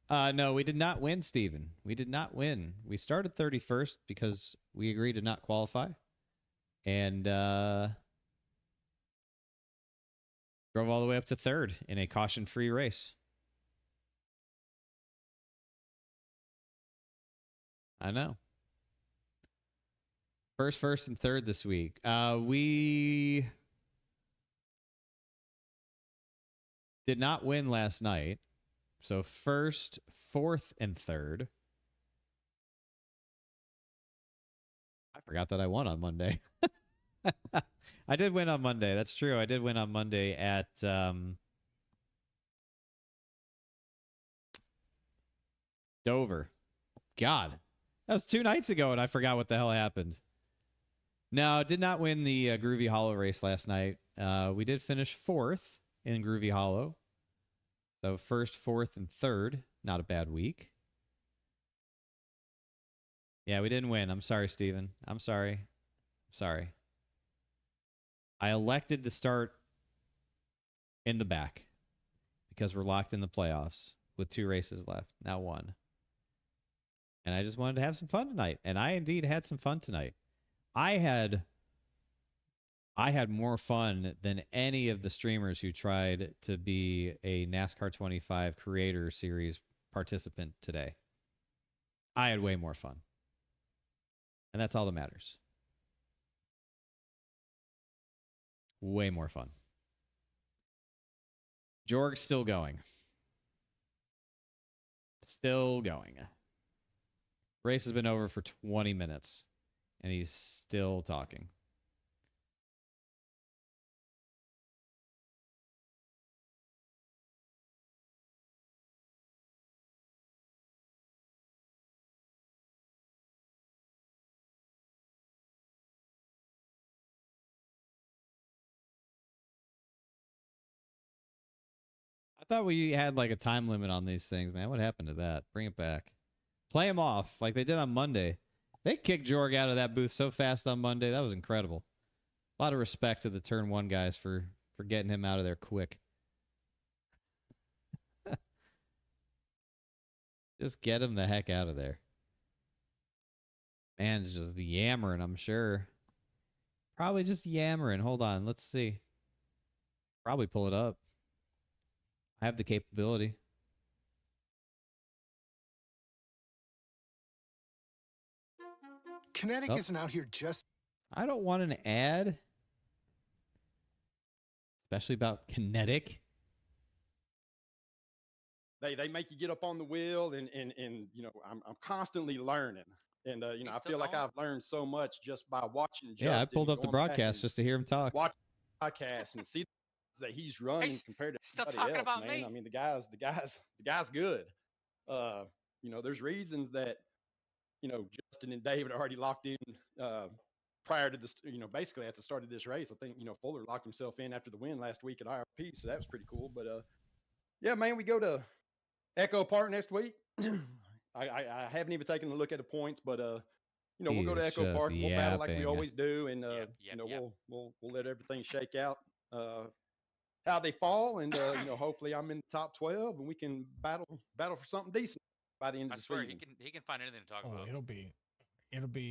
No, we did not win, Steven. We did not win. We started 31st because we agreed to not qualify. And drove all the way up to 3rd in a caution-free race. I know. First, and 3rd this week. We Did not win last night. So first, fourth, and third. I forgot that I won on Monday. I did win on Monday. That's true. I did win on Monday at Dover. God, that was 2 nights ago, and I forgot what the hell happened. No, did not win the Groovy Hollow race last night. We did finish fourth in Groovy Hollow. So first, fourth, and third. Not a bad week. Yeah, we didn't win. I'm sorry, Steven. I'm sorry. I'm sorry. I elected to start in the back because we're locked in the playoffs with 2 races left. Now 1. And I just wanted to have some fun tonight. And I indeed had some fun tonight. I had more fun than any of the streamers who tried to be a NASCAR 25 Creator Series participant today. I had way more fun. And that's all that matters. Way more fun. Jorg's still going. Still going. Race has been over for 20 minutes, and he's still talking. I thought we had like a time limit on these things, man. What happened to that? Bring it back. Play him off like they did on Monday. They kicked Jorg out of that booth so fast on Monday. That was incredible. A lot of respect to the Turn 1 guys for getting him out of there quick. Just get him the heck out of there. Man's just yammering, I'm sure. Probably just yammering. Hold on. Let's see. Probably pull it up. I have the capability. Kinetic isn't out here just... I don't want an ad. Especially about Kinetic. They make you get up on the wheel and you know, I'm constantly learning. And you know, I feel like I've learned so much just by watching Justin. Yeah, I pulled up the broadcast just to hear him talk. Watch the podcast and see that he's running compared to somebody else, man. Me. I mean, the guy's good. You know, there's reasons that, you know, Justin and David are already locked in prior to this, you know, basically at the start of this race. I think, you know, Fuller locked himself in after the win last week at IRP, so that was pretty cool. But yeah, man, we go to Echo Park next week. I haven't even taken a look at the points, but you know, we'll go to Echo Park. We'll battle like we always do, and you know, we'll let everything shake out how they fall, and you know, hopefully I'm in the top 12, and we can battle for something decent by the end of the season. He can find anything to talk about. It'll be.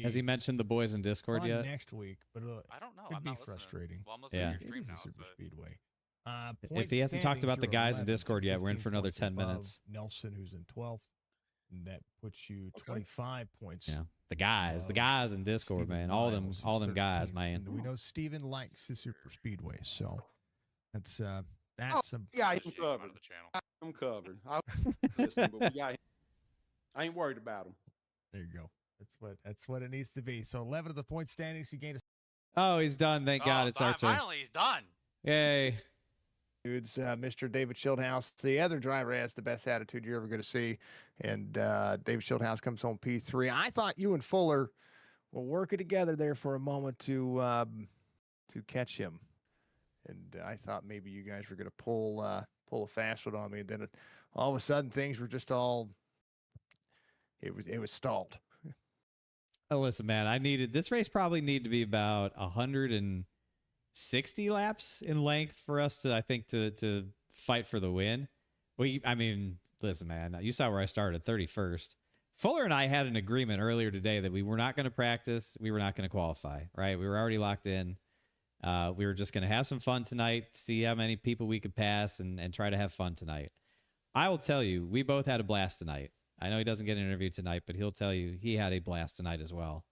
Has he mentioned the boys in Discord yet? Next week, but I don't know. Could be frustrating. Well, I'm listening to your stream now, Super Speedway. If he hasn't talked about the guys in Discord yet, we're in for another 10 minutes. Nelson, who's in 12th, and that puts you 25 points. Yeah, the guys in Discord, Steven man. All them guys, 13th. man. And we know Steven likes the Super Speedway, so that's I'm covered. I'm covered. I ain't worried about him. There you go. That's what it needs to be. So 11 of the point standings, you gained. Oh, he's done. Thank God, it's our turn. Finally, he's done. Yay. Dudes, Mr. David Schildhouse, the other driver, has the best attitude you're ever going to see. And David Schildhouse comes home P3. I thought you and Fuller were working together there for a moment to catch him. And I thought maybe you guys were going to pull a fast one on me. And then all of a sudden things were just all, it was stalled. Oh, listen, man, this race probably needed to be about 160 laps in length for us to, I think, to fight for the win. Listen, man, you saw where I started, 31st. Fuller and I had an agreement earlier today that we were not going to practice. We were not going to qualify, right? We were already locked in. We were just going to have some fun tonight, see how many people we could pass and try to have fun tonight. I will tell you, we both had a blast tonight. I know he doesn't get an interview tonight, but he'll tell you he had a blast tonight as well.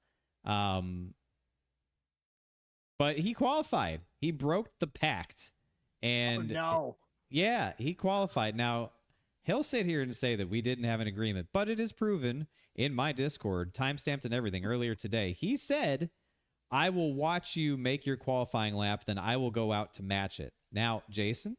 But he qualified. He broke the pact. And Yeah, he qualified. Now, he'll sit here and say that we didn't have an agreement, but it is proven in my Discord, timestamped and everything earlier today. He said, I will watch you make your qualifying lap, then I will go out to match it. Now, Jason,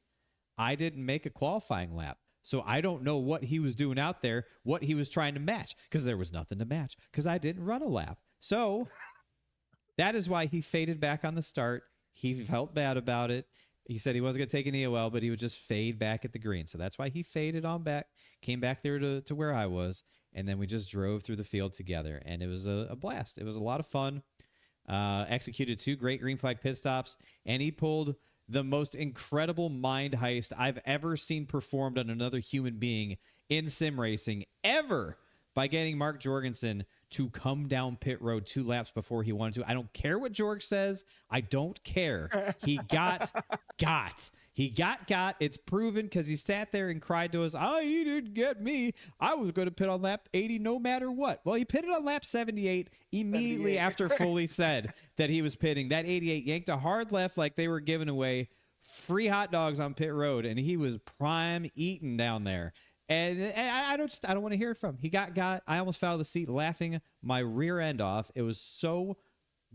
I didn't make a qualifying lap. So I don't know what he was doing out there, what he was trying to match, because there was nothing to match, because I didn't run a lap. So that is why he faded back on the start. He felt bad about it. He said he wasn't going to take an EOL, but he would just fade back at the green. So that's why he faded on back, came back there to where I was, and then we just drove through the field together. And it was a blast. It was a lot of fun. Executed 2 great green flag pit stops, and he pulled the most incredible mind heist I've ever seen performed on another human being in sim racing ever by getting Mark Jorgensen to come down pit road 2 laps before he wanted to. I don't care what Jorg says. I don't care. He got. He got. It's proven because he sat there and cried to us, he didn't get me. I was going to pit on lap 80 no matter what. Well, he pitted on lap 78 immediately after Foley said that he was pitting. That 88 yanked a hard left like they were giving away free hot dogs on pit road, and he was prime eating down there. And I don't want to hear from him. He got. I almost fell out of the seat laughing my rear end off. It was so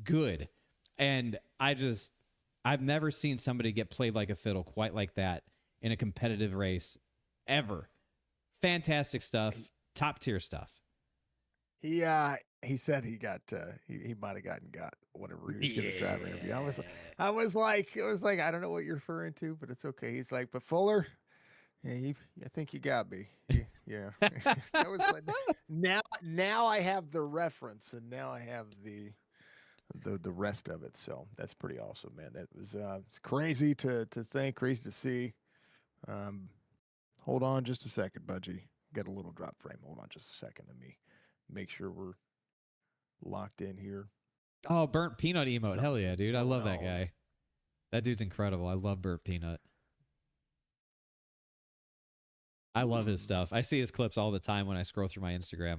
good. And I've never seen somebody get played like a fiddle quite like that in a competitive race ever. Fantastic stuff. Top tier stuff. He said he got he might have got whatever he was getting a driver interview. I was like I don't know what you're referring to, but it's okay. He's like, but Fuller, yeah, I think you got me. Yeah. I was like, now I have the reference, and now I have the rest of it. So that's pretty awesome, man. That was it's crazy to think, crazy to see. Hold on just a second, Budgie. Got a little drop frame. Hold on just a second. Let me make sure we're locked in here. Oh, Burnt Peanut emote. Hell yeah, dude. I love that guy. That dude's incredible. I love Burnt Peanut. I love his stuff. I see his clips all the time when I scroll through my Instagram.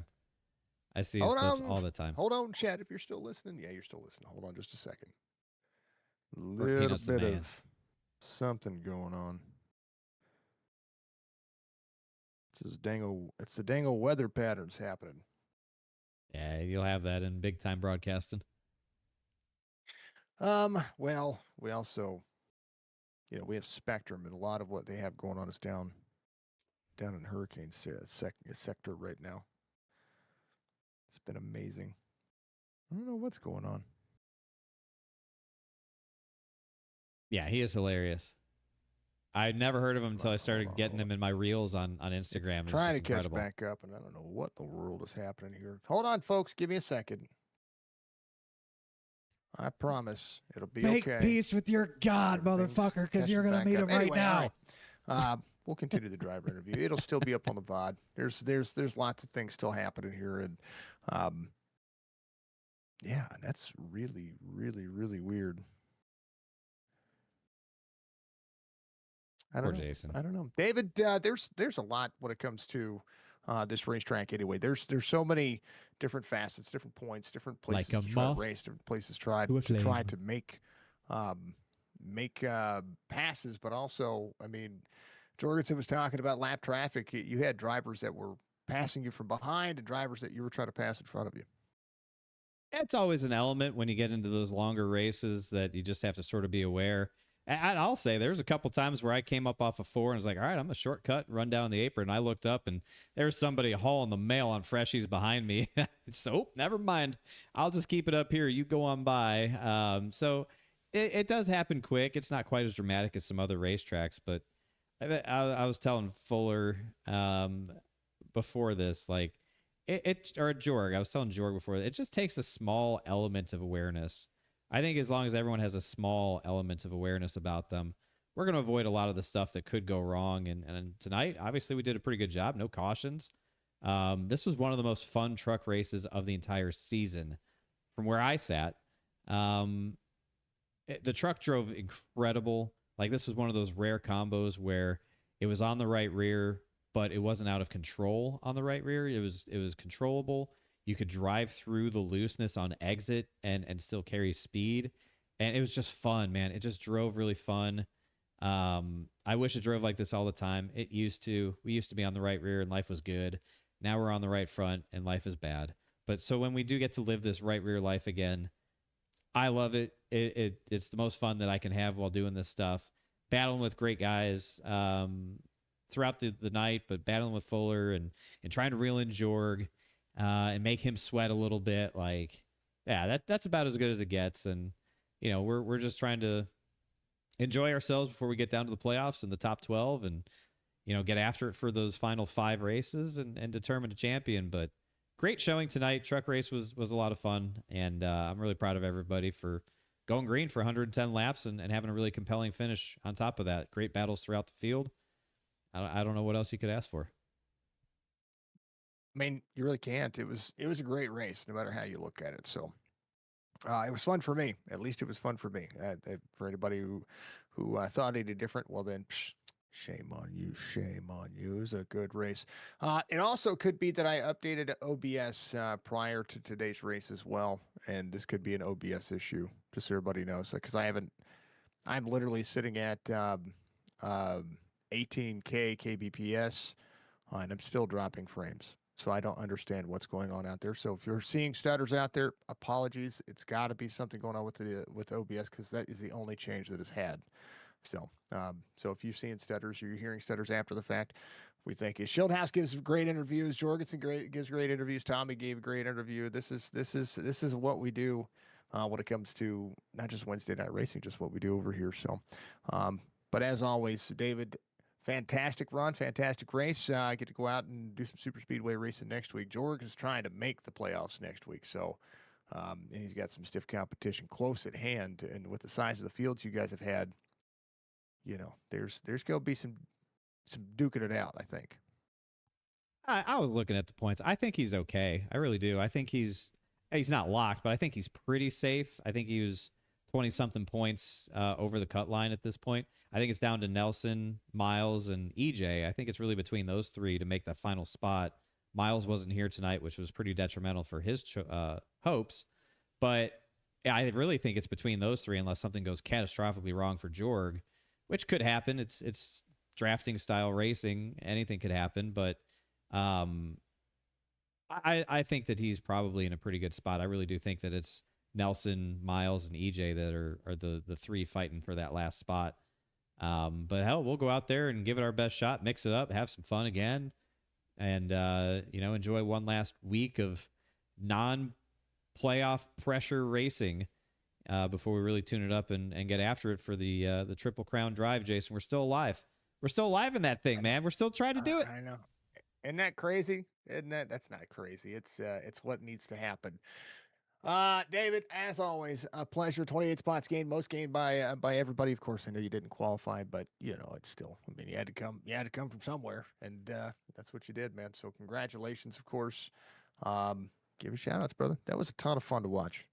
I see his clips all the time. Hold on, chat. If you're still listening. Yeah, you're still listening. Hold on just a second. Little bit of something going on. It's the dango weather patterns happening. Yeah, you'll have that in big time broadcasting. Well, we also, we have Spectrum, and a lot of what they have going on is down in Hurricane sector right now. It's been amazing. I don't know what's going on. Yeah, he is hilarious. I never heard of him until I started getting him in my reels on Instagram. It's trying to catch back up, and I don't know what the world is happening here. Hold on, folks. Give me a second. I promise it'll be Make okay. peace with your God, motherfucker, because you're going to meet him right now. Right. We'll continue the driver interview. It'll still be up on the VOD. There's lots of things still happening here, and yeah, that's really, really, really weird. Poor Jason. I don't know, David. There's a lot when it comes to this racetrack. Anyway, there's so many different facets, different points, different places like a to try to moth race, different places try to make passes, but also, I mean, Jorgensen was talking about lap traffic. You had drivers that were passing you from behind and drivers that you were trying to pass in front of you. It's always an element when you get into those longer races that you just have to sort of be aware. And I'll say there's a couple times where I came up off of 4 and was like, all right, I'm a shortcut, run down the apron. And I looked up and there's somebody hauling the mail on freshies behind me. So never mind. I'll just keep it up here. You go on by. So it does happen quick. It's not quite as dramatic as some other racetracks, but I was telling Fuller before this, like or Jorg, I was telling Jorg before, it just takes a small element of awareness. I think as long as everyone has a small element of awareness about them, we're going to avoid a lot of the stuff that could go wrong. And tonight, obviously, we did a pretty good job. No cautions. This was one of the most fun truck races of the entire season from where I sat. The truck drove incredible. Like, this was one of those rare combos where it was on the right rear, but it wasn't out of control on the right rear. It was controllable. You could drive through the looseness on exit and still carry speed. And it was just fun, man. It just drove really fun. I wish it drove like this all the time. It used to. We used to be on the right rear and life was good. Now we're on the right front and life is bad. But so when we do get to live this right rear life again, I love it. It's the most fun that I can have while doing this stuff. Battling with great guys throughout the night, but battling with Fuller and trying to reel in Jorg and make him sweat a little bit. Like, yeah, that's about as good as it gets. And, you know, we're just trying to enjoy ourselves before we get down to the playoffs and the top 12 and, you know, get after it for those final 5 races and determine a champion. But great showing tonight. Truck race was a lot of fun. And I'm really proud of everybody for going green for 110 laps and having a really compelling finish on top of that. Great battles throughout the field. I don't know what else you could ask for. I mean, you really can't. It was a great race, no matter how you look at it. So it was fun for me. At least it was fun for me. For anybody who thought it did different, well then, shame on you. Shame on you. It was a good race. It also could be that I updated OBS prior to today's race as well, and this could be an OBS issue, just so everybody knows. Because I'm literally sitting at 18K kbps, and I'm still dropping frames. So I don't understand what's going on out there. So if you're seeing stutters out there, apologies. It's got to be something going on with OBS, because that is the only change that it's had. So if you're seeing stutters or you're hearing stutters after the fact, we thank you. Shieldhouse gives great interviews. Jorgensen gives great interviews. Tommy gave a great interview. This is what we do when it comes to not just Wednesday night racing, just what we do over here. So, but as always, David, fantastic run, fantastic race. I get to go out and do some super speedway racing next week. George is trying to make the playoffs next week, so and he's got some stiff competition close at hand. And with the size of the fields you guys have had, you know, there's going to be some duking it out, I think. I was looking at the points. I think he's okay. I really do. I think he's not locked, but I think he's pretty safe. I think he was 20-something points over the cut line at this point. I think it's down to Nelson, Miles, and EJ. I think it's really between those 3 to make that final spot. Miles wasn't here tonight, which was pretty detrimental for his hopes. But I really think it's between those 3 unless something goes catastrophically wrong for Jorg, which could happen. It's drafting style racing. Anything could happen. But I think that he's probably in a pretty good spot. I really do think that it's Nelson, Miles, and EJ that are the 3 fighting for that last spot. But hell, we'll go out there and give it our best shot, mix it up, have some fun again, and you know, enjoy one last week of non-playoff pressure racing before we really tune it up and get after it for the Triple Crown Drive. Jason, we're still alive. We're still alive in that thing, man. We're still trying to do it. I know. Isn't that crazy? That's not crazy. It's what needs to happen. David, as always, a pleasure. 28 spots gained, most gained by everybody. Of course, I know you didn't qualify, but you know, it's still, I mean, you had to come from somewhere, and that's what you did, man. So congratulations, of course. Give you shout outs, brother. That was a ton of fun to watch.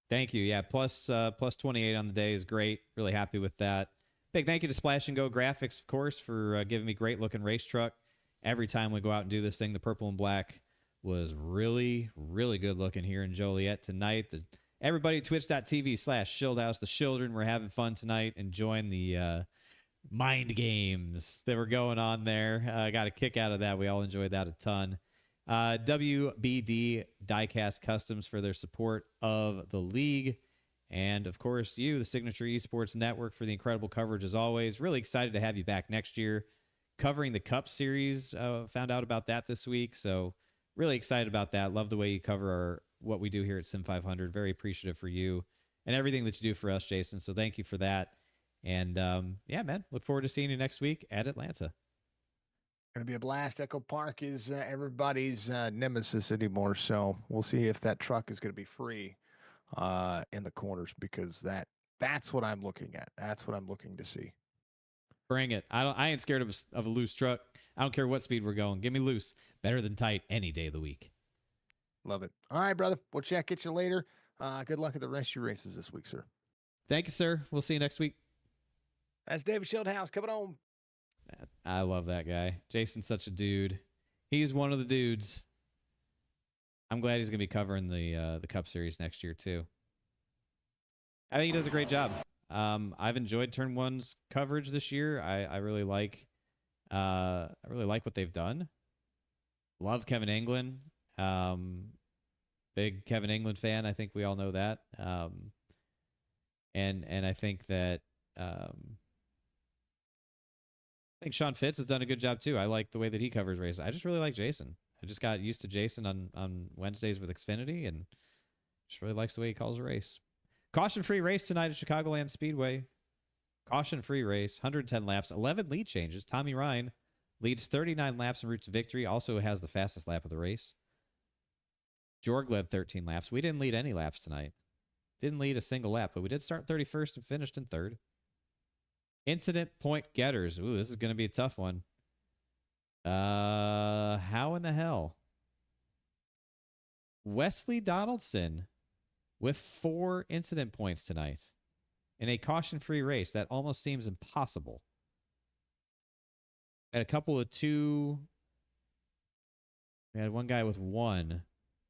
Thank you. Yeah, plus 28 on the day is great. Really happy with that. Big thank you to Splash and Go Graphics, of course, for giving me great looking race truck. Every time we go out and do this thing, the purple and black was really, really good looking here in Joliet tonight. Everybody at twitch.tv/Shieldhouse, the children were having fun tonight, enjoying the mind games that were going on there. Got a kick out of that. We all enjoyed that a ton. WBD Diecast Customs for their support of the league. And, of course, you, the Signature Esports Network, for the incredible coverage as always. Really excited to have you back next year covering the Cup Series. Found out about that this week, so really excited about that. Love the way you cover what we do here at SIM500. Very appreciative for you and everything that you do for us, Jason. So thank you for that. And, yeah, man, look forward to seeing you next week at Atlanta. Going to be a blast. Echo Park is everybody's nemesis anymore, so we'll see if that truck is going to be free in the corners, because that's what I'm looking at. That's what I'm looking to see. Bring it. I ain't scared of a loose truck. I don't care what speed we're going. Give me loose. Better than tight any day of the week. Love it. All right, brother. We'll check at you later. Good luck at the rest of your races this week, sir. Thank you, sir. We'll see you next week. That's David Shieldhouse coming home. I love that guy. Jason's such a dude. He's one of the dudes. I'm glad he's going to be covering the Cup Series next year, too. I think he does a great job. I've enjoyed Turn 1's coverage this year. I really like what they've done. Love Kevin England. Big Kevin England fan. I think we all know that. And I think that I think Sean Fitz has done a good job too. I like the way that he covers races. I just really like Jason. I just got used to Jason on Wednesdays with Xfinity, and just really likes the way he calls a race. Caution-free race tonight at Chicagoland Speedway. Caution-free race, 110 laps, 11 lead changes. Tommy Ryan leads 39 laps en route to victory. Also has the fastest lap of the race. Jorg led 13 laps. We didn't lead any laps tonight. Didn't lead a single lap, but we did start 31st and finished in 3rd. Incident point getters. Ooh, this is going to be a tough one. How in the hell? Wesley Donaldson with 4 incident points tonight in a caution-free race. That almost seems impossible. Had a couple of 2. We had one guy with 1.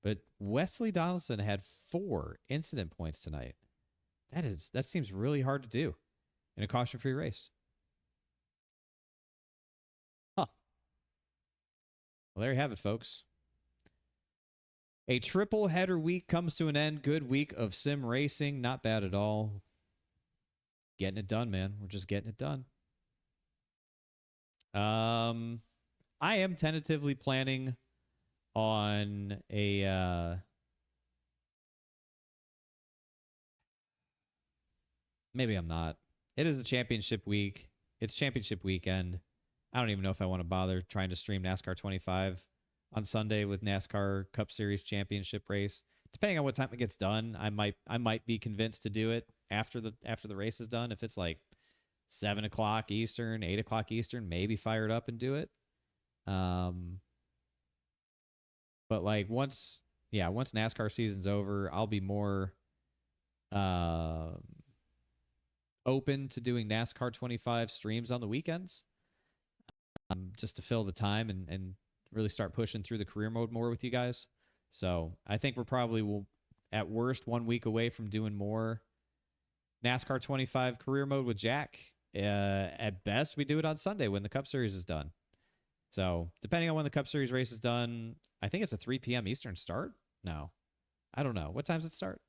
But Wesley Donaldson had 4 incident points tonight. That seems really hard to do in a caution-free race. Huh. Well, there you have it, folks. A triple header week comes to an end. Good week of sim racing. Not bad at all. Getting it done, man. We're just getting it done. I am tentatively planning on a maybe I'm not. It is a championship week. It's championship weekend. I don't even know if I want to bother trying to stream NASCAR 25 on Sunday with NASCAR Cup Series championship race. Depending on what time it gets done, I might be convinced to do it after the race is done. If it's like 7 o'clock Eastern, 8 o'clock Eastern, maybe fire it up and do it. But like once NASCAR season's over, I'll be more open to doing NASCAR 25 streams on the weekends, just to fill the time and really start pushing through the career mode more with you guys. So I think we're probably at worst 1 week away from doing more NASCAR 25 career mode with Jack. At best, we do it on Sunday when the Cup Series is done. So depending on when the Cup Series race is done, I think it's a 3 p.m. Eastern start. No, I don't know. What time does it start?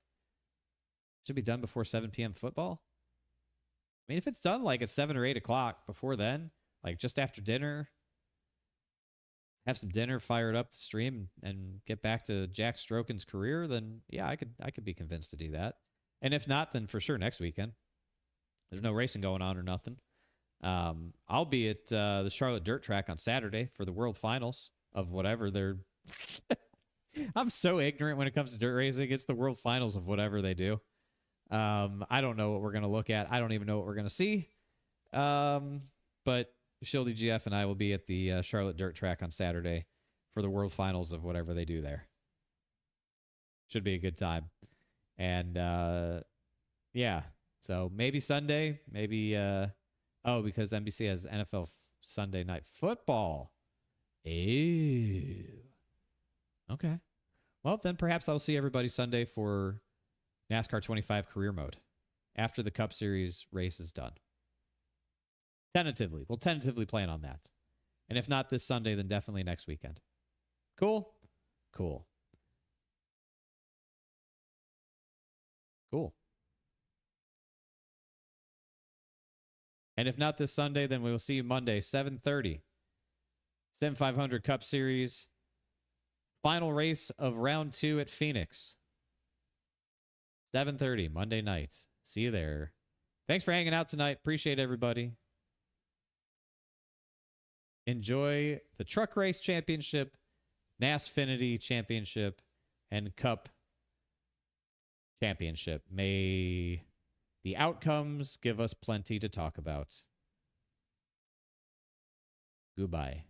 Should be done before 7 p.m. football. I mean, if it's done like at 7 or 8 o'clock before then, like just after dinner, have some dinner, fire it up the stream, and get back to Jack Strokin's career, then yeah, I could be convinced to do that. And if not, then for sure next weekend. There's no racing going on or nothing. I'll be at the Charlotte Dirt Track on Saturday for the World Finals of whatever they're. I'm so ignorant when it comes to dirt racing. It's the World Finals of whatever they do. I don't know what we're going to look at. I don't even know what we're going to see. But Shildy GF and I will be at the Charlotte Dirt Track on Saturday for the World Finals of whatever they do there. Should be a good time. And yeah, so maybe Sunday, maybe because NBC has NFL Sunday Night Football. Ew. Okay. Well, then perhaps I'll see everybody Sunday for NASCAR 25 career mode after the Cup Series race is done. Tentatively. We'll tentatively plan on that. And if not this Sunday, then definitely next weekend. Cool? Cool. Cool. And if not this Sunday, then we will see you Monday, 7:30. SIM500 Cup Series. Final race of round 2 at Phoenix. 7:30, Monday night. See you there. Thanks for hanging out tonight. Appreciate everybody. Enjoy the Truck Race Championship, NASFinity Championship, and Cup Championship. May the outcomes give us plenty to talk about. Goodbye.